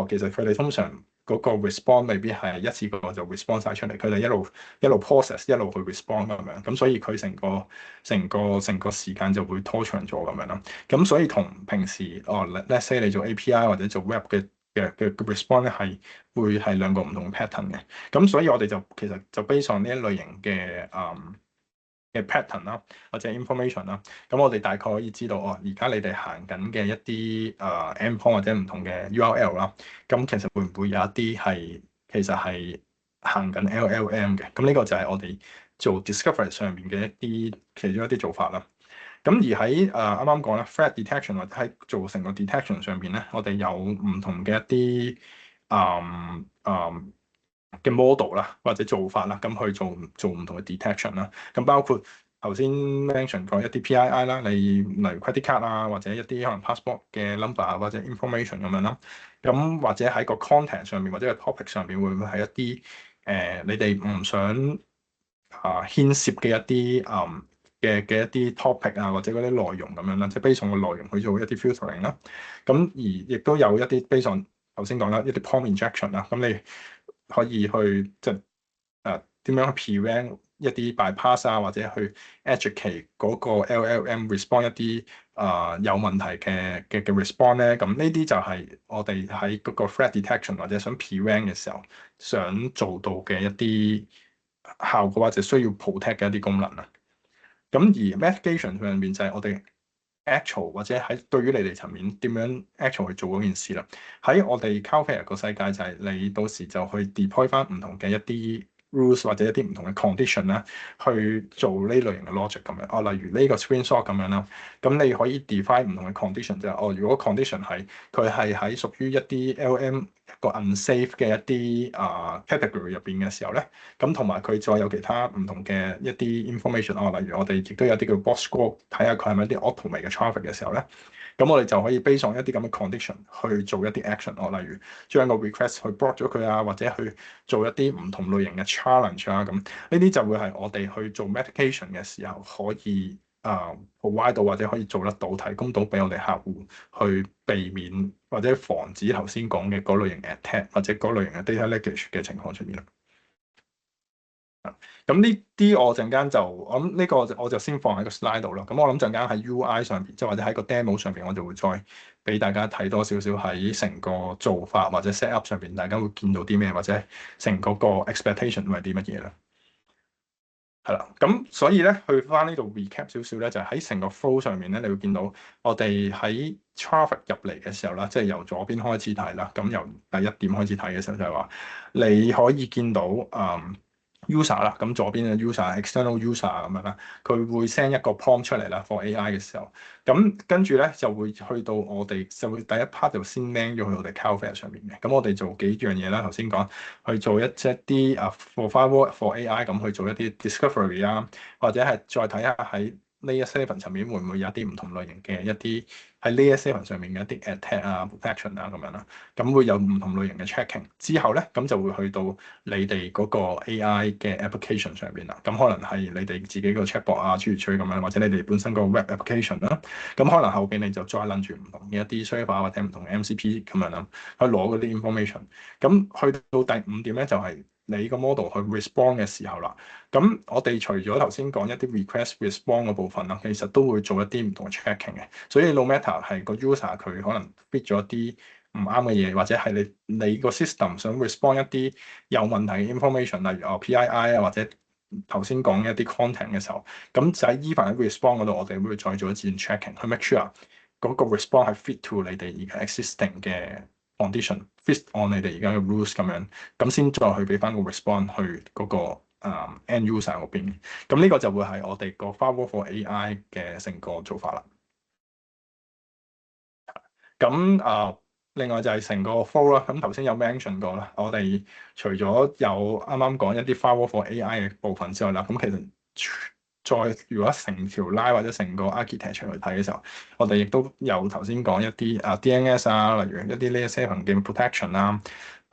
其實佢哋通常嗰個 response 未必係一次過就 respond 晒出嚟，佢哋一路 process 一路去 respond 咁樣，咁所以佢成個時間就會拖長咗咁樣啦。咁所以同平時let's say 你做 API 或者做 web 嘅 response 咧會係兩個唔同嘅 pattern 嘅。咁所以我哋其實就 based on 呢一類型嘅 pattern 啦，或者 information 啦，咁我哋大概可以知道而家你哋行緊嘅一啲endpoint 或者唔同嘅 URL 啦，咁其實會唔會有一啲其實係行緊 LLM 嘅？咁呢個就係我哋做 discovery 上面嘅其中一啲做法啦。咁而喺啱啱講啦 threat detection 或者喺做成個 detection 上邊咧，我哋有唔同嘅一啲嘅 model 啦，或者做法啦，咁去做唔同嘅 detection 啦。咁包括頭先 mention 過一啲 PII 啦，例如 credit card 啊，或者一啲可能 passport 嘅 number 啊，或者 information 咁樣啦。咁或者喺個 content 上面或者個 topic 上面，會唔會係一啲你哋唔想牽涉嘅一啲嘅一啲 topic 啊，或者嗰啲內容咁樣啦，即係 based on 個內容去做一啲 filtering 啦。咁而亦都有一啲 based on 頭先講啦，一啲 prompt injection 啦，咁你可以去即係點樣去 prevent 一啲 bypass 啊，或者去 educate 嗰個 LLM respond 一啲有問題嘅 respond 咧。咁呢啲就係我哋喺嗰個 threat detection 或者想 prevent 嘅時候想做到嘅一啲效果或者需要 protect 嘅一啲功能啦。咁而 mitigation 上面就係我哋 actual 或者喺對於你哋層面點樣 actual 去做嗰件事啦。喺我哋 Cloudflare 個世界就係你到時就去 deploy 翻唔同嘅一啲 rules 或者一啲唔同嘅 condition 啦，去做呢類型嘅 logic 咁樣。例如呢個 screenshot 咁樣啦，咁你可以 define 唔同嘅 condition 就係如果 condition 係佢係喺屬於一啲 LM 一個 unsafe 嘅一啲category 入邊嘅時候咧，咁同埋佢再有其他唔同嘅一啲 information。例如我哋亦都有啲叫 bot score，睇下佢係咪一啲 automate 嘅 traffic 嘅時候咧，咁我哋就可以 base on 一啲咁嘅 condition 去做一啲 action。例如將個 request 去 block 咗佢啊，或者去做一啲唔同類型嘅 challenge 啊。咁呢啲就會係我哋去做 mitigation 嘅時候可以provide 到或者可以做得到，提供到俾我哋客戶去避免或者防止頭先講嘅嗰類型 attack 或者嗰類型嘅 data leakage 嘅情況出現。咁呢啲我陣間就我諗呢個我就先放喺個 slide 度啦。咁我諗陣間喺 UI 上邊，即係或者喺個 demo 上邊，我就會再俾大家睇多少少喺成個做法或者 set up 上邊，大家會見到啲咩，或者成嗰個 expectation 會係啲乜嘢啦。係啦，咁所以咧去翻呢度 recap 少少咧，就喺成個 flow 上面咧，你會見到我哋喺 traffic 入嚟嘅時候啦，即係由左邊開始睇啦。咁由第一點開始睇嘅時候就係話，你可以見到user 啦，咁左邊嘅 user、external user 咁樣啦，佢會 send 一個 prompt 出嚟啦，for AI 嘅時候，咁跟住咧就會去到我哋就會第一 part 就先 land 咗去我哋 Cloudflare 上面嘅。咁我哋做幾樣嘢啦，頭先講去做一啲for firewall for AI 咁去做一啲 discovery 啊，或者係再睇下喺 Layer 7層面會唔會有啲唔同類型嘅一啲喺 Layer 7上面嘅一啲 attack 啊、protection 啊咁樣啦，咁會有唔同類型嘅 checking 之後咧，咁就會去到你哋嗰個 AI 嘅 application 上邊啦。咁可能係你哋自己個 chatbot 啊、諸如此類咁樣，或者你哋本身個 web application 啦。咁可能後邊你就再撚住唔同嘅一啲 server 或者唔同嘅 MCP 咁樣啦，去攞嗰啲 information。咁去到第五點咧，就係你個 model 去 respond 嘅時候啦。咁我哋除咗頭先講一啲 request response 嘅部分啦，其實都會做一啲唔同嘅 checking 嘅。所以 no matter 係個 user 佢可能 fit 咗啲唔啱嘅嘢，或者係你個 system 想 respond 一啲有問題嘅 information，例如PII 啊，或者頭先講嘅一啲 content 嘅時候，咁就喺 even 喺 respond 嗰度，我哋會再做一次 checking 去 make sure 嗰個 response 係 fit to 你哋而家 existing 嘅 condition，fit on 你哋而家嘅 rules 咁樣，咁先再去俾翻個 response 去嗰個end user 嗰邊。咁呢個就會係我哋個 firewall for AI 嘅成個做法啦。咁另外就係成個 flow 啦。咁頭先有 mention 過啦，我哋除咗有啱啱講一啲 firewall for AI 嘅部分之外啦，咁其實再如果成條 line 或者成個 architecture 去睇嘅時候，我哋亦都有頭先講一啲DNS 啊，例如一啲 layer 7嘅 protection 啊。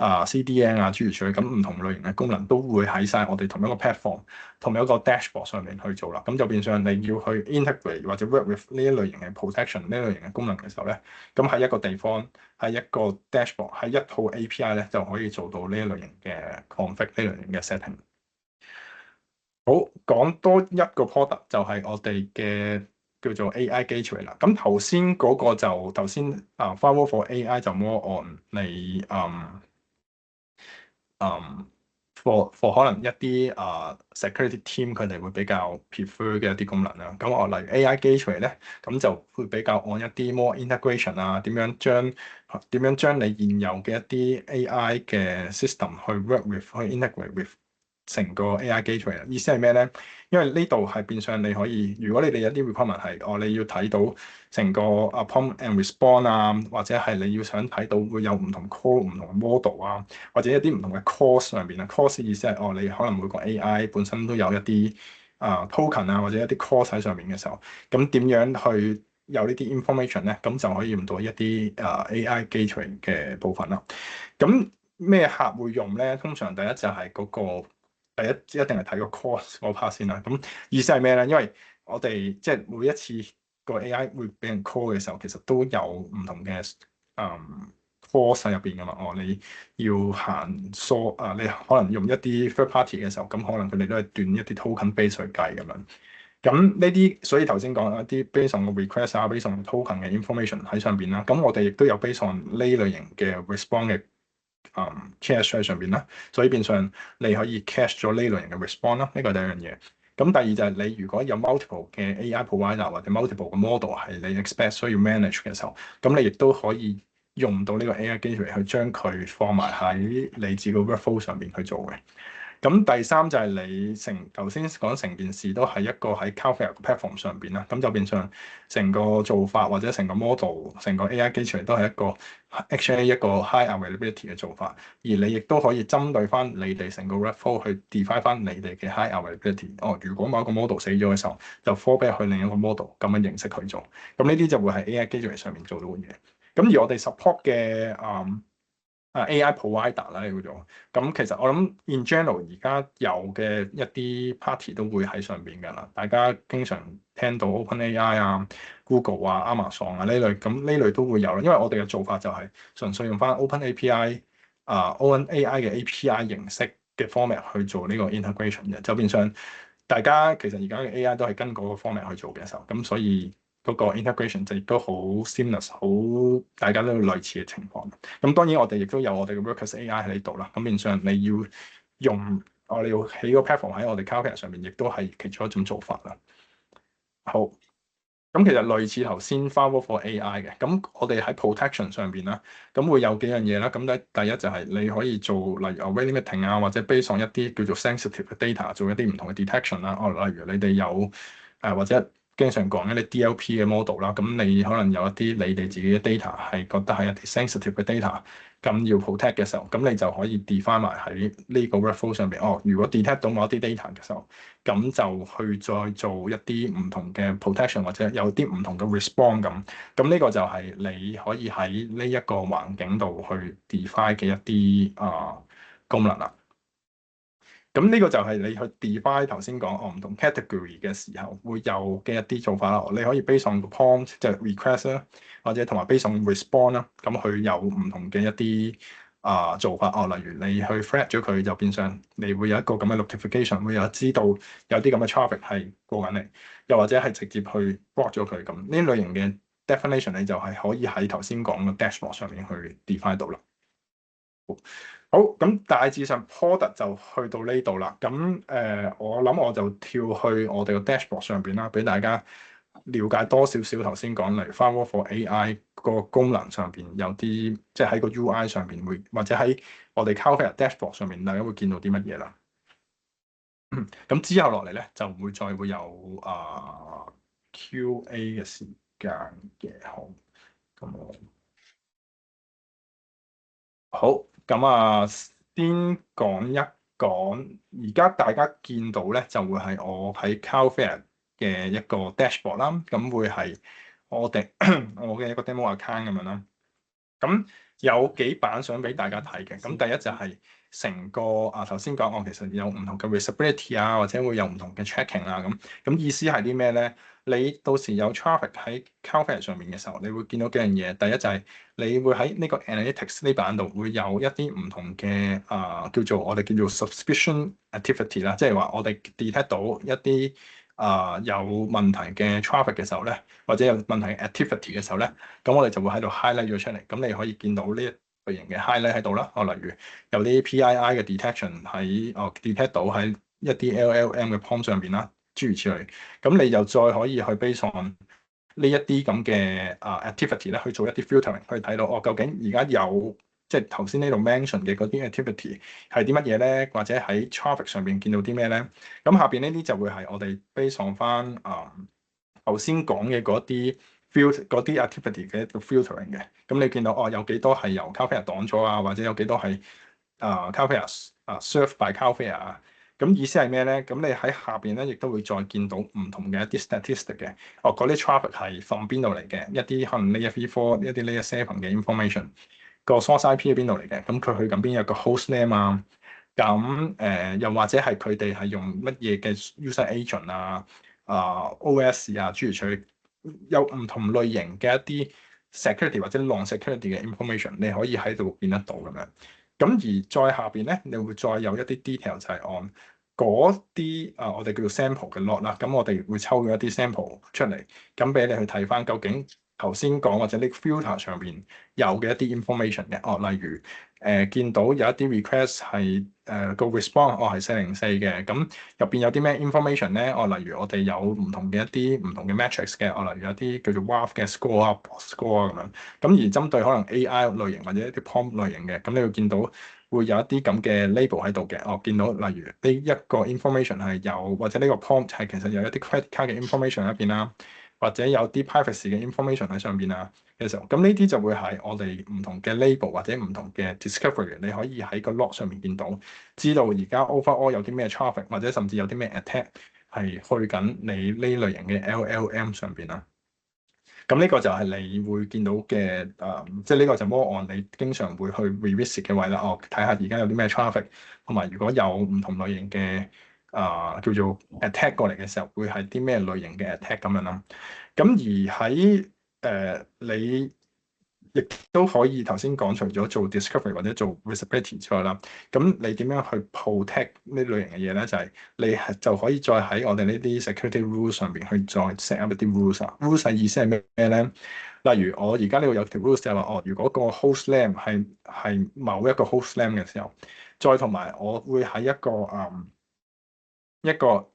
CDN 諸如此類，咁唔同類型嘅功能都會喺晒我哋同一個 platform、同一個 dashboard 上面去做啦。咁就變相你要去 integrate 或者 work with 呢一類型嘅 protection 呢類型嘅功能嘅時候咧，咁喺一個地方、喺一個 dashboard、喺一套 API 咧，就可以做到呢一類型嘅 config、呢類型嘅 setting。好，講多一個 product 就係我哋嘅叫做 AI Gateway 啦。咁頭先嗰個就頭先firewall for AI 就 more on 你for 可能一啲security team 佢哋會比較 prefer 嘅一啲功能啦。咁我例如 AI Gateway 咧，咁就會比較按一啲 more integration 啊，點樣將你現有嘅一啲 AI 嘅 system 去 work with 去 integrate with 成個 AI Gateway 啊。意思係咩咧？因為呢度係變相你可以，如果你哋有啲 requirement 係你要睇到成個prompt and response 啊，或者係你要想睇到會有唔同 call 唔同 model 啊。或者一啲唔同嘅 course 上邊啊，course 意思係你可能每個 AI 本身都有一啲token 啊，或者一啲 course 喺上面嘅時候，咁點樣去有呢啲 information 咧？咁就可以用到一啲AI gateway 嘅部分啦。咁咩客會用咧？通常第一就係嗰個第一一定係睇個 course 嗰 part 先啦。咁意思係咩咧？因為我哋即係每一次個 AI 會俾人 call 嘅時候，其實都有唔同嘅course 入邊噶嘛。你要行疏你可能用一啲 third party 嘅時候，咁可能佢哋都係斷一啲 token base 去計咁樣。咁呢啲，所以頭先講一啲 based on 個 request 啊，based on token 嘅 information 喺上邊啦。咁我哋亦都有 based on 呢類型嘅 response 嘅cache 喺上邊啦。所以變相你可以 cache 咗呢類型嘅 response 啦。呢個係第一樣嘢。咁第二就係你如果有 multiple 嘅 AI provider 或者 multiple 嘅 model 係你 expect 需要 manage 嘅時候，咁你亦都可以用到呢個 AI gateway 去將佢放埋喺你自己個 workflow 上邊去做嘅。咁第三就係你頭先講成件事都係一個喺 Cloudflare platform 上邊啦，咁就變相成個做法或者成個 model、成個 AI gateway 都係一個 HA 一個 high availability 嘅做法，而你亦都可以針對翻你哋成個 workflow 去 define 翻你哋嘅 high availability。如果某一個 model 死咗嘅時候，就 fallback 去另一個 model 咁嘅形式去做。咁呢啲就會係 AI gateway 上面做到嘅嘢。咁而我哋 support 嘅AI provider 啦叫做，咁其實我諗 in general 而家有嘅一啲 party 都會喺上邊㗎啦。大家經常聽到 OpenAI 啊、Google 啊、Amazon 啊呢類，咁呢類都會有啦。因為我哋嘅做法就係純粹用翻 OpenAPI OpenAI 嘅 API 形式嘅 format 去做呢個 integration 嘅，就變相大家其實而家嘅 AI 都係跟嗰個 format 去做嘅時候，咁所以嗰個 integration 就亦都好 seamless，好大家都有類似嘅情況。咁當然我哋亦都有我哋嘅 Workers AI 喺呢度啦。咁變相你要用我哋要起個 platform 喺我哋 Cloudflare 上面，亦都係其中一種做法啦。好，咁其實類似頭先 Firewall for AI 嘅，咁我哋喺 protection 上邊啦，咁會有幾樣嘢啦。咁第一就係你可以做例如 array limiting 啊，或者 based on 一啲叫做 sensitive 嘅 data 做一啲唔同嘅 detection 啦。哦，例如你哋有或者經常講一啲 DLP 嘅 model 啦，咁你可能有一啲你哋自己嘅 data 係覺得係一啲 sensitive 嘅 data，咁要 protect 嘅時候，咁你就可以 define 埋喺呢個 workflow 上邊。哦，如果 detect 到某一啲 data 嘅時候，咁就去再做一啲唔同嘅 protection 或者有啲唔同嘅 response 咁。咁呢個就係你可以喺呢一個環境度去 define 嘅一啲功能啦。咁呢個就係你去 define 頭先講唔同 category 嘅時候會有嘅一啲做法啦。你可以 based on 個 prompt 即係 request 啦，或者同埋 based on response 啦。咁佢有唔同嘅一啲做法。例如你去 flag 咗佢，就變相你會有一個咁嘅 notification，會有知道有啲咁嘅 traffic 係過緊嚟，又或者係直接去 block 咗佢咁。呢類型嘅 definition 你就係可以喺頭先講嘅 dashboard 上面去 define 到啦。好，咁大致上 product 就去到呢度啦。咁我諗我就跳去我哋個 dashboard 上邊啦，俾大家了解多少少頭先講嚟 Firewall for AI 個功能上邊有啲，即係喺個 UI 上邊會，或者喺我哋 Cloudflare dashboard 上面，大家會見到啲乜嘢啦。咁之後落嚟咧，就會有QA 嘅時間嘅。好，咁我。好，咁先講一講，而家大家見到咧，就會係我喺 Cloudflare 嘅一個 dashboard 啦，咁會係我哋我嘅一個 demo account 咁樣啦。咁有幾版想俾大家睇嘅，咁第一就係成個頭先講，我其實有唔同嘅 visibility 啊，或者會有唔同嘅 tracking 啊，咁意思係啲咩咧？你到時有 traffic 喺 Cloudflare 上面嘅時候，你會見到幾樣嘢。第一就係你會喺呢個 analytics 呢版度會有一啲唔同嘅叫做我哋叫做 suspicion activity 啦，即係話我哋 detect 到一啲有問題嘅 traffic 嘅時候咧，或者有問題嘅 activity 嘅時候咧，咁我哋就會喺度 highlight 咗出嚟。咁你可以見到呢一類型嘅 highlight 喺度啦。例如有啲 PII 嘅 detection 喺detect 到喺一啲 LLM 嘅 prompt 上邊啦，諸如此類。咁你又再可以去 base on 呢一啲咁嘅activity 咧，去做一啲 filtering，去睇到究竟而家有即係頭先呢度 mention 嘅嗰啲 activity 係啲乜嘢咧，或者喺 traffic 上邊見到啲咩咧？咁下邊呢啲就會係我哋 base on 翻頭先講嘅嗰啲 嗰啲 activity 嘅一個 filtering 嘅。咁你見到有幾多係由 Cloudflare 擋咗啊，或者有幾多係Cloudflare serve by Cloudflare 啊？咁意思係咩咧？咁你喺下邊咧，亦都會再見到唔同嘅一啲 statistic 嘅。嗰啲 traffic 係從邊度嚟嘅？一啲可能 layer 4、一啲 layer 7嘅 information，個 source IP 喺邊度嚟嘅？咁佢去緊邊有個 host name 啊？咁又或者係佢哋係用乜嘢嘅 user agent OS 諸如此類，有唔同類型嘅一啲 security 或者 non-security 嘅 information，你可以喺度見得到咁樣。咁而再下邊咧，你會再有一啲 detail 就係按嗰啲我哋叫做 sample 嘅 lot 啦。咁我哋會抽咗一啲 sample 出嚟，咁俾你去睇翻究竟頭先講或者呢 filter 上邊有嘅一啲 information 嘅。例如見到有一啲 request 係個 response 係404嘅，咁入邊有啲咩 information 咧？例如我哋有唔同嘅一啲唔同嘅 metrics 嘅。例如有啲叫做 WAF 嘅 score up score 咁樣。咁而針對可能 AI 類型或者一啲 prompt 類型嘅，咁你會見到會有一啲咁嘅 label 喺度嘅。見到例如呢一個 information 係有，或者呢個 prompt 係其實有一啲 credit card 嘅 information 喺入邊啦，或者有啲 privacy 嘅 information 喺上邊啊嘅時候，咁呢啲就會係我哋唔同嘅 label 或者唔同嘅 discovery，你可以喺個 log 上面見到，知道而家 overall 有啲咩 traffic，或者甚至有啲咩 attack 係去緊你呢類型嘅 LLM 上邊啦。咁呢個就係你會見到嘅即係呢個就 more on 你經常會去 revisit 嘅位啦。睇下而家有啲咩 traffic，同埋如果有唔同類型嘅叫做 attack 過嚟嘅時候，會係啲咩類型嘅 attack 咁樣啦。咁而喺你亦都可以頭先講，除咗做 discovery 或者做 visibility 之外啦，咁你點樣去 protect 呢類型嘅嘢咧？就係你係就可以再喺我哋呢啲 security rules 上邊去再 set up 一啲 rules 啊。rules 嘅意思係咩咧？例如我而家呢度有條 rules 就係話，哦，如果個 host name 係某一個 host name 嘅時候，再同埋我會喺一個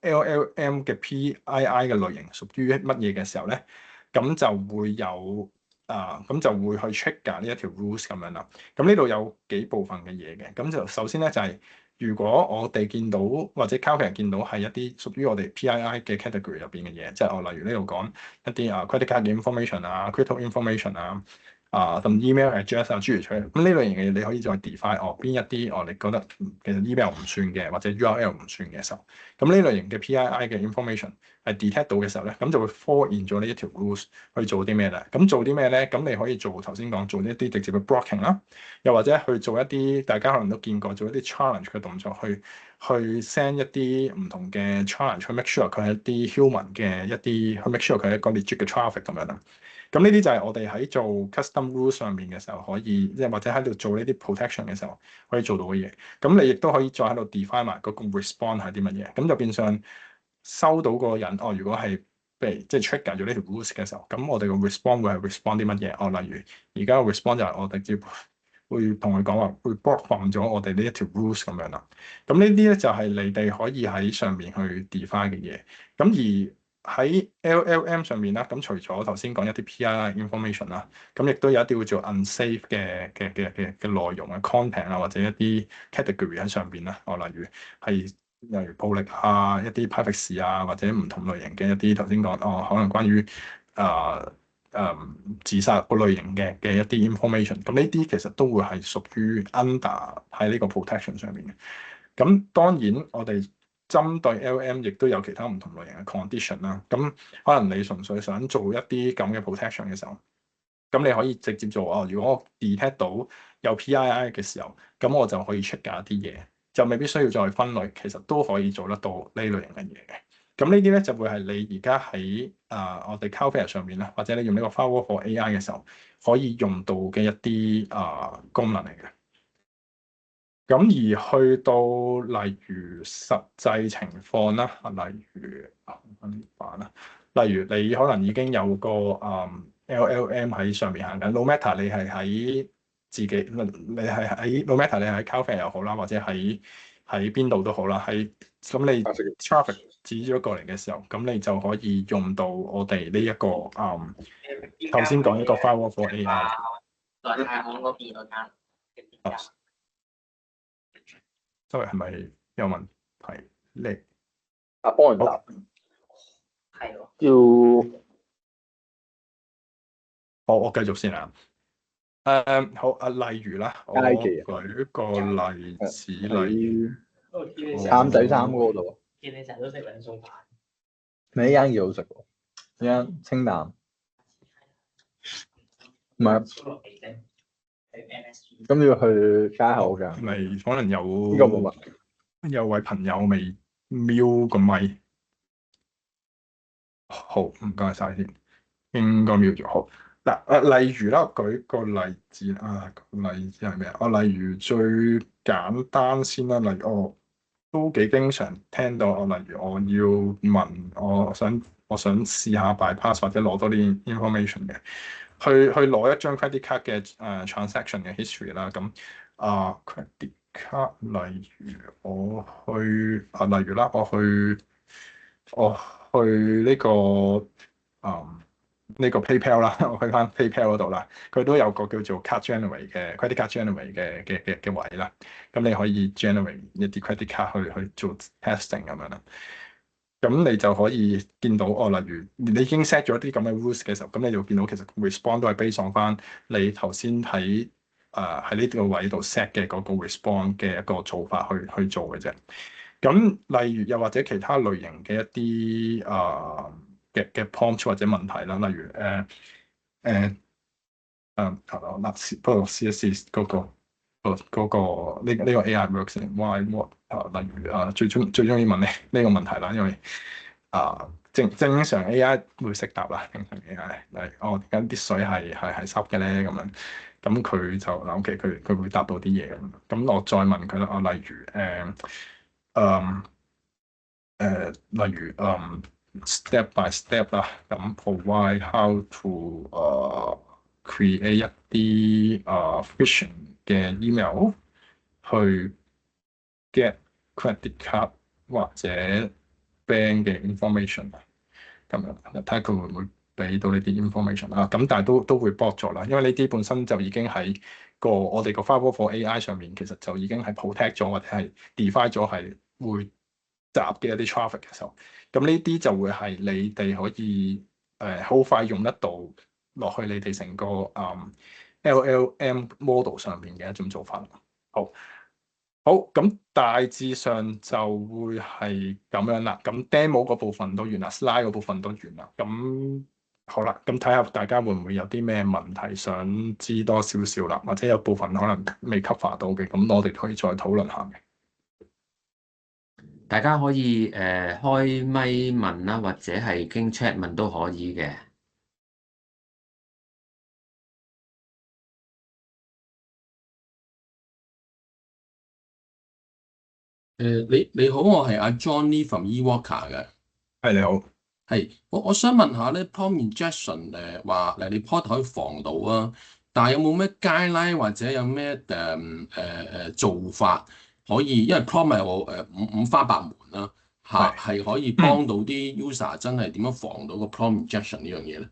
LLM 嘅 PII 嘅類型屬於乜嘢嘅時候咧，咁就會有咁就會去 trigger 呢一條 rules 咁樣啦。咁呢度有幾部分嘅嘢嘅，咁就首先咧就係、如果我哋見到或者 Calvin 見到係一啲屬於我哋 PII 嘅 category 入邊嘅嘢，即係我例如呢度講一啲credit card 嘅 information crypto information 同 email address 諸如此類。咁呢類型嘅嘢你可以再 define 邊一啲你覺得其實 email 唔算嘅或者 URL 唔算嘅時候，咁呢類型嘅 PII 嘅 information 係 detect 到嘅時候咧，咁就會 fall in 咗呢一條 rules 去做啲咩咧？咁做啲咩咧？咁你可以做頭先講做一啲直接嘅 blocking 啦，又或者去做一啲大家可能都見過做一啲 challenge 嘅動作，去 send 一啲唔同嘅 challenge 去 make sure 佢係一啲 human 嘅一啲去 make sure 佢係一個 legit 嘅 traffic 咁樣啦。咁呢啲就係我哋喺做 custom rules 上面嘅時候可以，即係或者喺度做呢啲 protection 嘅時候可以做到嘅嘢。咁你亦都可以再喺度 define 埋嗰個 response 係啲乜嘢。咁就變相收到個人如果係被即係 trigger 咗呢條 rules 嘅時候，咁我哋個 response 會係 respond 啲乜嘢？例如而家個 response 就係我直接會同佢講話，會 block from 咗我哋呢一條 rules 咁樣啦。咁呢啲咧就係你哋可以喺上面去 define 嘅嘢。咁而喺 LLM 上面啦，咁除咗頭先講一啲 PII information 啦，咁亦都有一啲叫做 unsafe 嘅內容content 或者一啲 category 喺上邊啦。例如暴力一啲 privacy 或者唔同類型嘅一啲頭先講可能關於自殺嗰類型嘅一啲 information，咁呢啲其實都會係屬於 under 喺呢個 protection 上面嘅。咁當然我哋針對 LM 亦都有其他唔同類型嘅 condition 啦。咁可能你純粹想做一啲咁嘅 protection 嘅時候，咁你可以直接做如果我 detect 到有 PII 嘅時候，咁我就可以 check 一啲嘢，就未必需要再分類，其實都可以做得到呢類型嘅嘢嘅。咁呢啲咧就會係你而家喺我哋 Cloudflare 上面啦，或者你用呢個 Firewall for AI 嘅時候可以用到嘅一啲功能嚟嘅。咁而去到例如實際情況啦，例如例如你可能已經有個LLM 喺上面行緊，no matter 你係喺自己，你係喺 no matter 你係喺 Cloudflare 又好啦，或者喺邊度都好啦，咁你 traffic 指咗過嚟嘅時候，咁你就可以用到我哋呢一個頭先講一個 Firewall for AI。在太行嗰邊嗰間。周圍係咪有問題咧？幫人答係喎。要我繼續先啦。好例如啦，我街記舉個例子，例如譚仔衫嗰度，見你成日都食兩餸飯。咪呢間幾好食喎，呢間清淡，唔係咁要去街口㗎。咪可能呢個冇問題。有位朋友未瞄個咪，好唔該晒先，應該瞄咗好。嗱例如啦，舉個例子例子係咩例如最簡單先啦，例如我都幾經常聽到例如我要問我想試下 bypass 或者攞多啲 information 嘅，去攞一張 credit card 嘅transaction 嘅 history 啦。咁credit card 例如我去例如啦，我去呢個 PayPal 啦，我去翻 PayPal 嗰度啦，佢都有個叫做 card generate 嘅 credit card generate 嘅位啦。咁你可以 generate 一啲 credit card 去做 testing 咁樣啦。咁你就可以見到例如你已經 set 咗啲咁嘅 rules 嘅時候，咁你就見到其實 respond 都係 base on 翻你頭先喺呢個位度 set 嘅嗰個 respond 嘅一個做法去做嘅啫。咁例如又或者其他類型嘅一啲嘅 prompt 或者問題啦，例如不過試一試嗰個呢個 AI works why what 例如最中意問呢個問題啦，因為正常 AI 會識答啦，正常 AI 嚟點解啲水係濕嘅咧咁樣，咁佢就嗱 OK，佢會答到啲嘢咁，咁我再問佢啦，例如例如step by step 啦，咁 provide how to create 一啲phishing 嘅 email 去 get credit card 或者 bank 嘅 information 咁樣，睇下佢會唔會俾到呢啲 information 啊？咁但係都會 block 咗啦，因為呢啲本身就已經喺我哋個 Firewall for AI 上面，其實就已經係 protect 咗或者係 define 咗係會集嘅一啲 traffic 嘅時候，咁呢啲就會係你哋可以好快用得到落去你哋成個LLM model 上面嘅一種做法。好，咁大致上就會係咁樣啦。咁 demo 嗰部分都完啦，slide 嗰部分都完啦。咁好啦，咁睇下大家會唔會有啲咩問題想知多少少啦，或者有部分可能未 cover 到嘅，咁我哋可以再討論下嘅。大家可以開咪問啦，或者係經 chat 問都可以嘅。你好，我係阿 Johnny from eWalker 嘅。係你好，係我想問下咧，prompt injection 話你 report 可以防到啊，但係有冇咩 guideline 或者有咩做法可以？因為 prompt 係我五花八門啦，係可以幫到啲 user 真係點樣防到個 prompt injection 呢樣嘢咧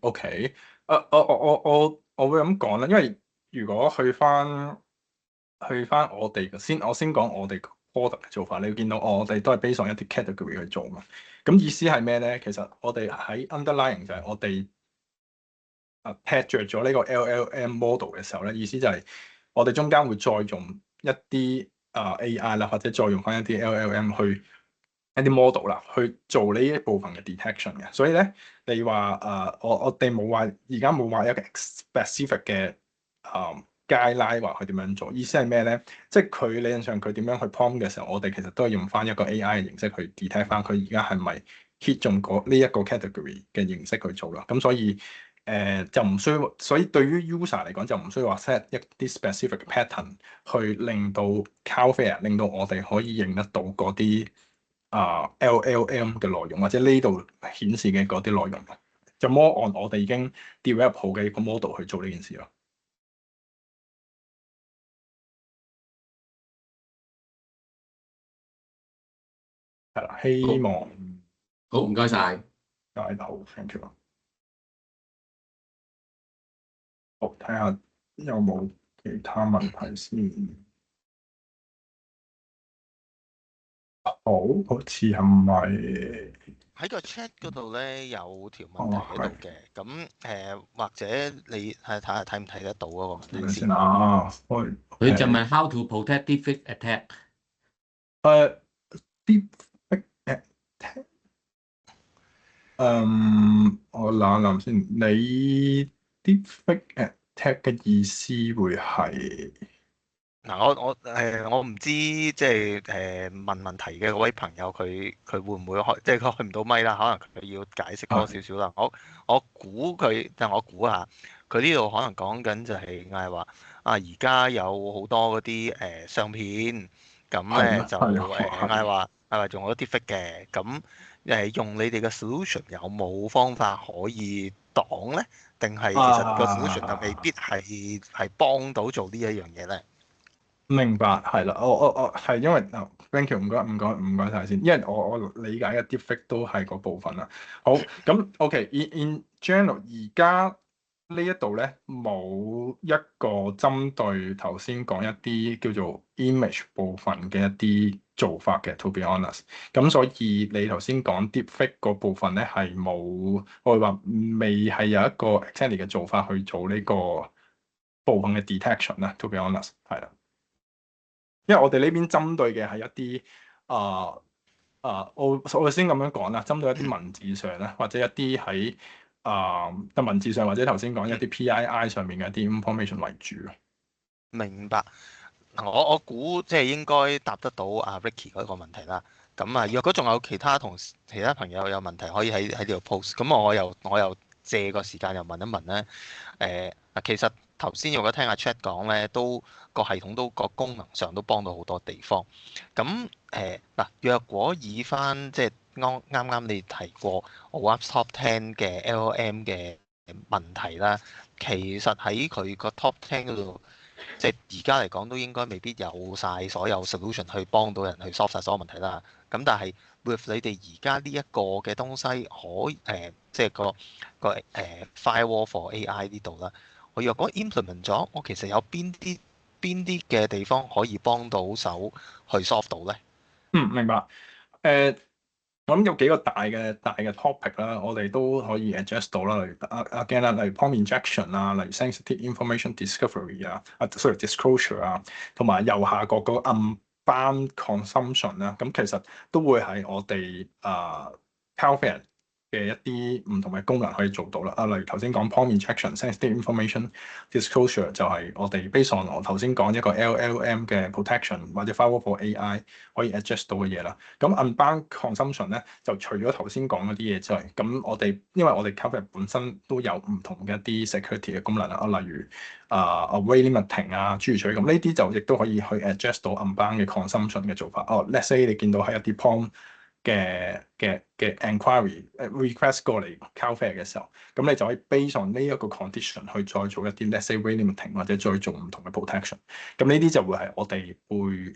？OK，我會咁講啦，因為如果去翻我哋嘅我先講我哋 product 嘅做法，你會見到我哋都係 base on 一啲 category 去做嘛。咁意思係咩咧？其實我哋喺 underlying 就係我哋踢着咗呢個 LLM model 嘅時候咧，意思就係我哋中間會再用一啲AI 啦，或者再用翻一啲 LLM 去一啲 model 啦，去做呢一部分嘅 detection 嘅。所以咧，你話我哋冇話而家冇話一個 specific 嘅guideline 話佢點樣做，意思係咩咧？即係佢理論上佢點樣去 prompt 嘅時候，我哋其實都係用翻一個 AI 嘅形式去 detect 翻佢而家係咪 hit 中呢一個 category 嘅形式去做啦。咁所以就唔需要，所以對於 user 嚟講就唔需要話 set 一啲 specific pattern 去令到 Cloudflare 令到我哋可以認得到嗰啲LLM 嘅內容，或者呢度顯示嘅嗰啲內容，就 more on 我哋已經 develop 好嘅一個 model 去做呢件事咯。係啦，希望好，唔該晒。解答好 ，thank you。好，睇下有冇其他問題先。好似係咪喺個 chat 嗰度咧有條問題喺度嘅？咁或者你睇下睇唔睇得到嗰個問題先啊？佢就問 how to protect deepfake attack。deepfake attack。我諗諗先，你 deepfake attack 嘅意思會係？嗱，我唔知即係問問題嘅嗰位朋友佢會唔會開，即係佢開唔到咪啦，可能佢要解釋多少少啦。我估佢，但係我估下，佢呢度可能講緊就係嗌話而家有好多嗰啲相片，咁咧就嗌話用咗啲 fake 嘅，咁用你哋嘅 solution 有冇方法可以擋咧？定係其實個 solution 就未必係幫到做呢一樣嘢咧？明白，係啦，我係因為thank you，唔該晒先，因為我理解嘅 deepfake 都係嗰部分啦。好，咁 OK，in general 而家呢一度咧冇一個針對頭先講一啲叫做 image 部分嘅一啲做法嘅，to be honest。咁所以你頭先講 deepfake 嗰部分咧係冇，我話未係有一個 exactly 嘅做法去做呢個部分嘅 detection 啦，to be honest，係啦。因為我哋呢邊針對嘅係一啲我先咁樣講啦，針對一啲文字上咧，或者一啲喺文字上，或者頭先講一啲 PII 上面嘅一啲 information 為主。明白。我估即係應該答得到阿 Ricky 嗰個問題啦。咁啊，若果仲有其他朋友有問題，可以喺呢度 post。咁我又借個時間又問一問咧。嗱，其實頭先如果聽阿 Chat 講咧，都個系統都個功能上都幫到好多地方。咁嗱，若果以翻即係啱你提過 OWASP Top 10嘅 LLM 嘅問題啦，其實喺佢個 Top 10嗰度，即係而家嚟講都應該未必有晒所有 solution 去幫到人去 solve 晒所有問題啦。咁但係 with 你哋而家呢一個嘅東西，即係個firewall for AI 呢度啦，我若果 implement 咗，我其實有邊啲嘅地方可以幫到手去 solve 到咧？明白。我諗有幾個大嘅 topic 啦，我哋都可以 adjust 到啦。例如again 啦，例如 prompt injection 啊，例如 sensitive information discovery 啊，disclosure 啊，同埋右下角個 unbound consumption 啦，咁其實都會係我哋Cloudflare 嘅一啲唔同嘅功能可以做到啦。例如頭先講 prompt injection、sensitive information disclosure 就係我哋 based on 我頭先講一個 LLM 嘅 protection 或者 firewall for AI 可以 adjust 到嘅嘢啦。咁 unbound consumption 咧，就除咗頭先講嗰啲嘢之外，咁因為我哋 Cloudflare 本身都有唔同嘅一啲 security 嘅功能啦，例如array limiting 啊，諸如此類，咁呢啲就亦都可以去 adjust 到 unbound 嘅 consumption 嘅做法。let's say 你見到係一啲 prompt嘅 enquiry request 過嚟 Cloudflare 嘅時候，咁你就可以 base on 呢一個 condition 去再做一啲 let's say array limiting 或者再做唔同嘅 protection。咁呢啲就會係我哋會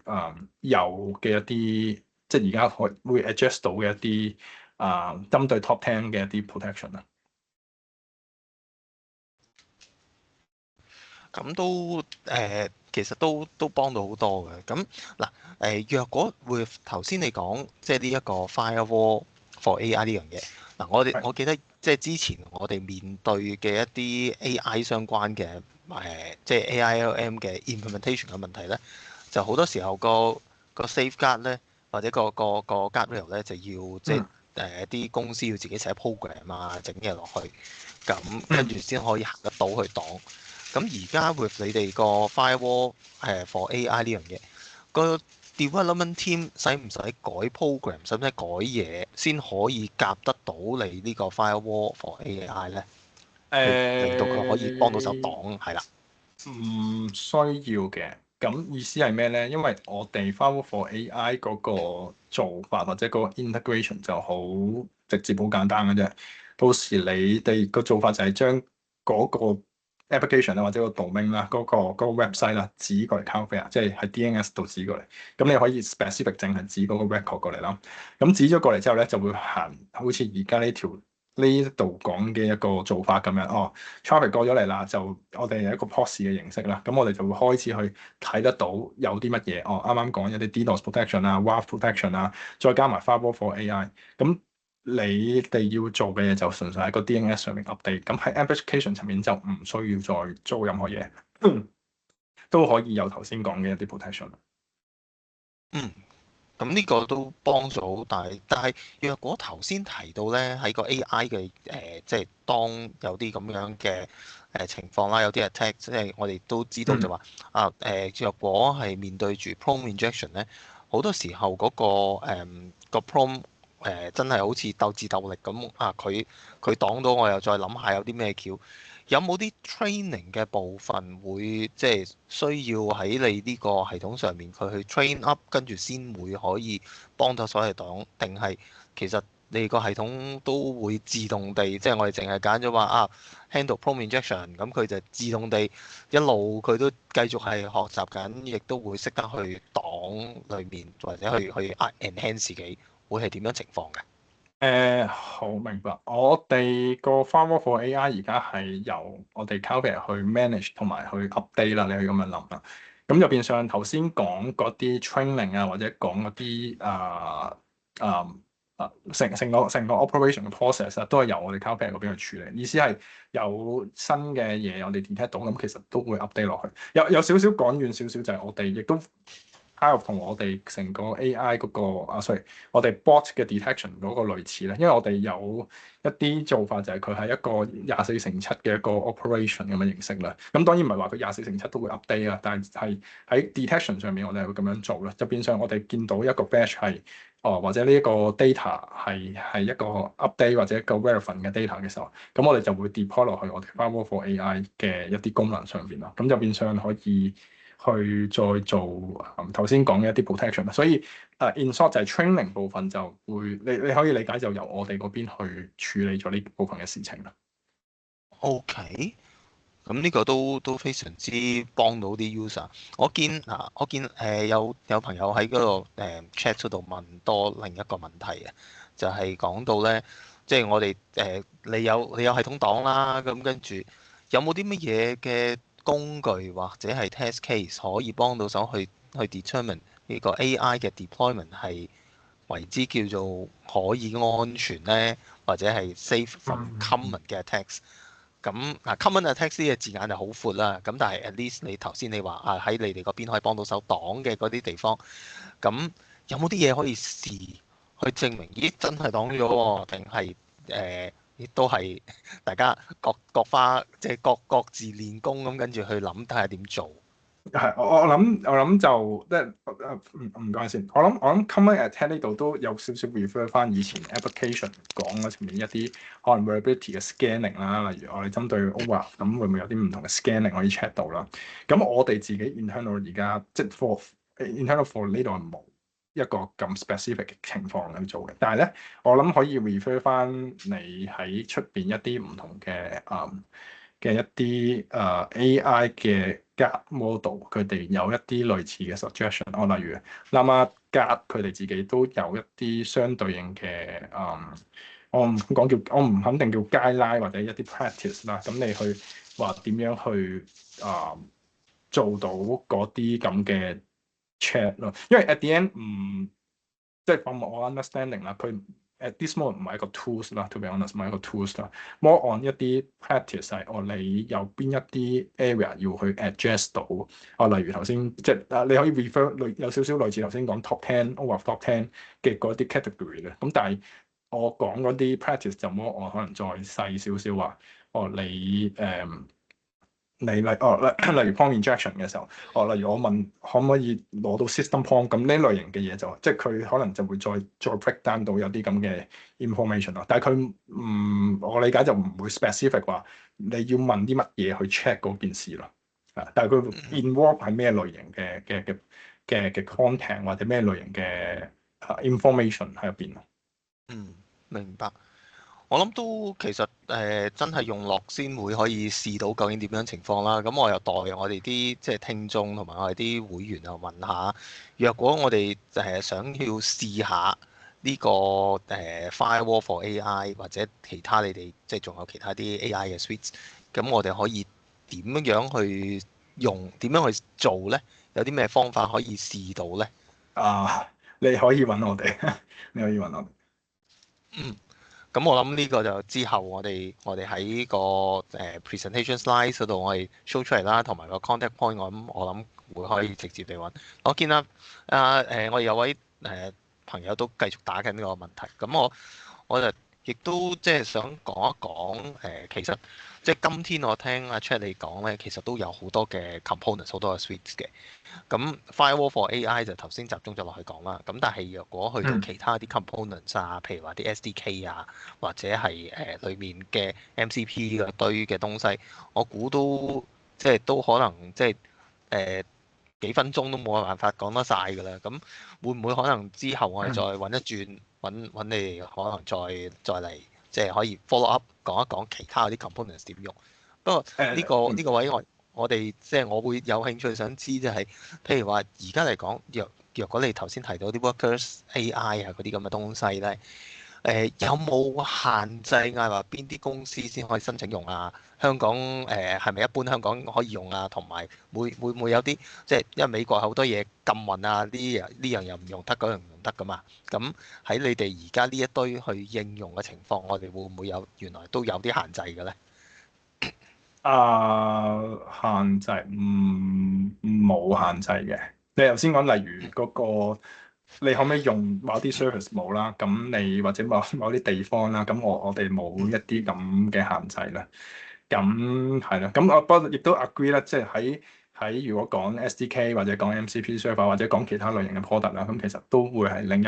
有嘅一啲，即係而家會 adjust 到嘅一啲針對 top 10嘅一啲 protection 啦。咁都其實都幫到好多嘅。咁嗱若果會頭先你講即係呢一個 firewall for AI 呢樣嘢，嗱我記得即係之前我哋面對嘅一啲 AI 相關嘅即係 AILM 嘅 implementation 嘅問題咧，就好多時候個 safeguard 咧，或者個 guardrail 咧就要即係啲公司要自己寫 program 啊，整嘢落去，咁跟住先可以行得到去擋。咁而家 with 你哋個 firewall for AI 呢樣嘢，個 development team 使唔使改 program，使唔使改嘢先可以夾得到你呢個 firewall for AI 咧？令到佢可以幫到手擋，係啦。唔需要嘅。咁意思係咩咧？因為我哋 firewall for AI 嗰個做法或者嗰個 integration 就好直接、好簡單嘅啫。到時你哋個做法就係將嗰個 application 啦，或者個 domain 啦，嗰個 website 啦，指過嚟 Cloudflare，即係喺 DNS 度指過嚟。咁你可以 specific 淨係指嗰個 record 過嚟啦。咁指咗過嚟之後咧，就會行好似而家呢度講嘅一個做法咁樣。traffic 過咗嚟啦，就我哋有一個 proxy 嘅形式啦。咁我哋就會開始去睇得到有啲乜嘢。啱啱講有啲 DDoS protection 啊、WAF protection 啊，再加埋 firewall for AI。咁你哋要做嘅嘢就純粹喺個 DNS 上面 update，咁喺 application 層面就唔需要再做任何嘢，都可以有頭先講嘅一啲 protection。咁呢個都幫咗好大，但係若果頭先提到咧喺個 AI 嘅即係當有啲咁樣嘅情況啦，有啲 attack，即係我哋都知道就話若果係面對住 prompt injection 咧，好多時候嗰個 prompt 真係好似鬥智鬥力咁佢擋到，我又再諗下有啲咩橋。有冇啲 training 嘅部分會即係需要喺你呢個系統上面佢去 train up，跟住先會可以幫到所謂黨？定係其實你個系統都會自動地，即係我哋淨係揀咗話handle prompt injection，咁佢就自動地一路佢都繼續係學習緊，亦都會識得去擋裏面或者去 enhance 自己，會係點樣情況嘅？好明白。我哋個 firewall for AI 而家係由我哋 Cloudflare 去 manage 同埋去 update 啦，你可以咁樣諗啦。咁入邊上頭先講嗰啲 training 啊，或者講嗰啲成個 operation 嘅 process 都係由我哋 Cloudflare 嗰邊去處理。意思係有新嘅嘢我哋 detect 到，咁其實都會 update 落去。有少少講遠少少就係我哋亦都 kind of 同我哋成個 AI 嗰、sorry，我哋 bot 嘅 detection 嗰個類似咧，因為我哋有一啲做法就係佢係一個24/7嘅一個 operation 咁嘅形式啦。咁當然唔係話佢24/7都會 update 啦，但係喺 detection 上面我哋係會咁樣做啦。就變相我哋見到一個 batch 係或者呢一個 data 係一個 update 或者一個 relevant 嘅 data 嘅時候，咁我哋就會 deploy 落去我哋 Firewall for AI 嘅一啲功能上邊啦。咁就變相可以去再做頭先講嘅一啲 protection。所以in short 就係 training 部分就會你可以理解就由我哋嗰邊去處理咗呢部分嘅事情啦。OK，咁呢個都非常之幫到啲 user。我見有朋友喺嗰個chat 嗰度問多另一個問題嘅，就係講到咧，即係我哋你有系統檔啦，咁跟住有冇啲乜嘢嘅工具或者係 test case 可以幫到手去 determine 呢個 AI 嘅 deployment 係為之叫做可以安全咧，或者係 safe from common 嘅 attacks？咁common attacks 呢個字眼就好闊啦。咁但係 at least 你頭先你話喺你哋嗰邊可以幫到手擋嘅嗰啲地方，咁有冇啲嘢可以試去證明咦真係擋咗喎？定係亦都係大家各花即係各自練功咁，跟住去諗睇下點做。係我諗就即係唔該先。我諗 common attack 呢度都有少少 refer 翻以前 application 講嘅前面一啲可能 vulnerability 嘅 scanning 啦，例如我哋針對 OAuth 咁會唔會有啲唔同嘅 scanning 可以 check 到啦？咁我哋自己 internal 而家即係 internal for 呢度係冇一個咁 specific 嘅情況去做嘅。但係咧，我諗可以 refer 翻你喺出邊一啲唔同嘅嘅一啲AI 嘅 guard model，佢哋有一啲類似嘅 suggestion。例如 Llama Guard 佢哋自己都有一啲相對應嘅我唔肯定叫 guideline 或者一啲 practice 啦。咁你去話點樣去做到嗰啲咁嘅 check 咯？因為 at the end 即係 from 我 understanding 啦，佢at this moment 唔係一個 tools 啦，to be honest 唔係一個 tools 啦，more on 一啲 practice 係你有邊一啲 area 要去 adjust 到。例如頭先即係你可以 refer 有少少類似頭先講 top 10 over top 10嘅嗰啲 category 嘅。咁但係我講嗰啲 practice 就 more on 可能再細少少話，例如 point injection 嘅時候，例如我問可唔可以攞到 system point，咁呢類型嘅嘢就即係佢可能就會再 break down 到有啲咁嘅 information 咯。但係佢我理解就唔會 specific 話你要問啲乜嘢去 check 嗰件事咯。但係佢 involve 係咩類型嘅 content 或者咩類型嘅information 喺入邊咯。明白。我諗都其實真係用落先會可以試到究竟點樣情況啦。咁我又代我哋啲即係聽眾同埋我哋啲會員又問下，若果我哋想要試下呢個Firewall for AI 或者其他你哋即係仲有其他啲 AI 嘅 suites，咁我哋可以點樣去用？點樣去做呢？有啲咩方法可以試到呢？你可以揾我哋，你可以揾我哋。咁我諗呢個就之後我哋喺個presentation slide 嗰度我哋 show 出嚟啦，同埋個 contact point 我諗會可以直接地揾。我見啦我哋有位朋友都繼續打緊呢個問題，咁我就亦都即係想講一講其實即係今天我聽阿 Chat 你講咧，其實都有好多嘅 components， 好多嘅 suites 嘅。咁 Firewall for AI 就頭先集中咗落去講啦。咁但係若果去到其他啲 components 啊，譬如話啲 SDK 啊，或者係裡面嘅 MCP 嗰堆嘅東西，我估都即係都可能即係幾分鐘都冇辦法講得晒㗎啦。咁會唔會可能之後我哋再揾一轉，揾你哋可能再嚟即係可以 follow up 講一講其他嗰啲 components 點用？不過呢個位我哋即係我會有興趣想知就係，譬如話而家嚟講，若果你頭先提到啲 workers AI 啊嗰啲咁嘅東西咧，有冇限制啊？話邊啲公司先可以申請用啊？香港係咪一般香港可以用啊？同埋會唔會有啲即係因為美國好多嘢禁運啊，呢樣又唔用得，嗰樣唔用得噶嘛？咁喺你哋而家呢一堆去應用嘅情況，我哋會唔會有原來都有啲限制嘅咧？限制冇限制嘅，你頭先講例如嗰個，你可唔可以用某啲 service 冇啦？咁你或者某啲地方啦，咁我哋冇一啲咁嘅限制啦。咁係啦，咁我不過亦都 agree 啦，即係喺如果講 SDK 或者講 MCP server 或者講其他類型嘅 product 啦，咁其實都會係另一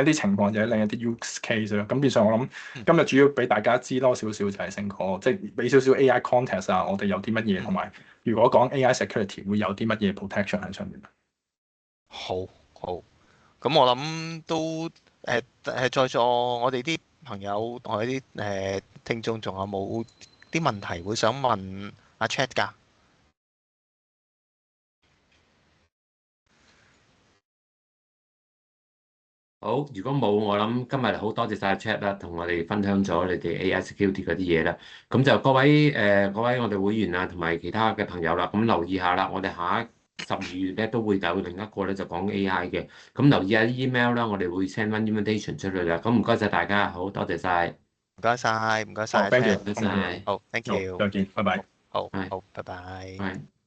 啲情況或者另一啲 use case 咯。咁變相我諗今日主要俾大家知多少少就係成個即係俾少少 AI context 啊，我哋有啲乜嘢，同埋如果講 AI security 會有啲乜嘢 protection 喺上面。好，咁我諗都在座我哋啲朋友同我哋啲聽眾仲有冇啲問題會想問阿 Chat 㗎？好，如果冇，我諗今日好多謝晒 Chat 啦，同我哋分享咗你哋 AI security 嗰啲嘢啦。咁就各位我哋會員啊，同埋其他嘅朋友啦，咁留意下啦。我哋下一12月咧都會有另一個咧就講 AI 嘅，咁留意下 email 啦，我哋會 send 翻 invitation 出去啦。咁唔該晒大家，好多謝晒，唔該晒，唔該晒好，thank you，Chat，唔該晒，好，thank you，再見，拜拜。好，係好，拜拜。係。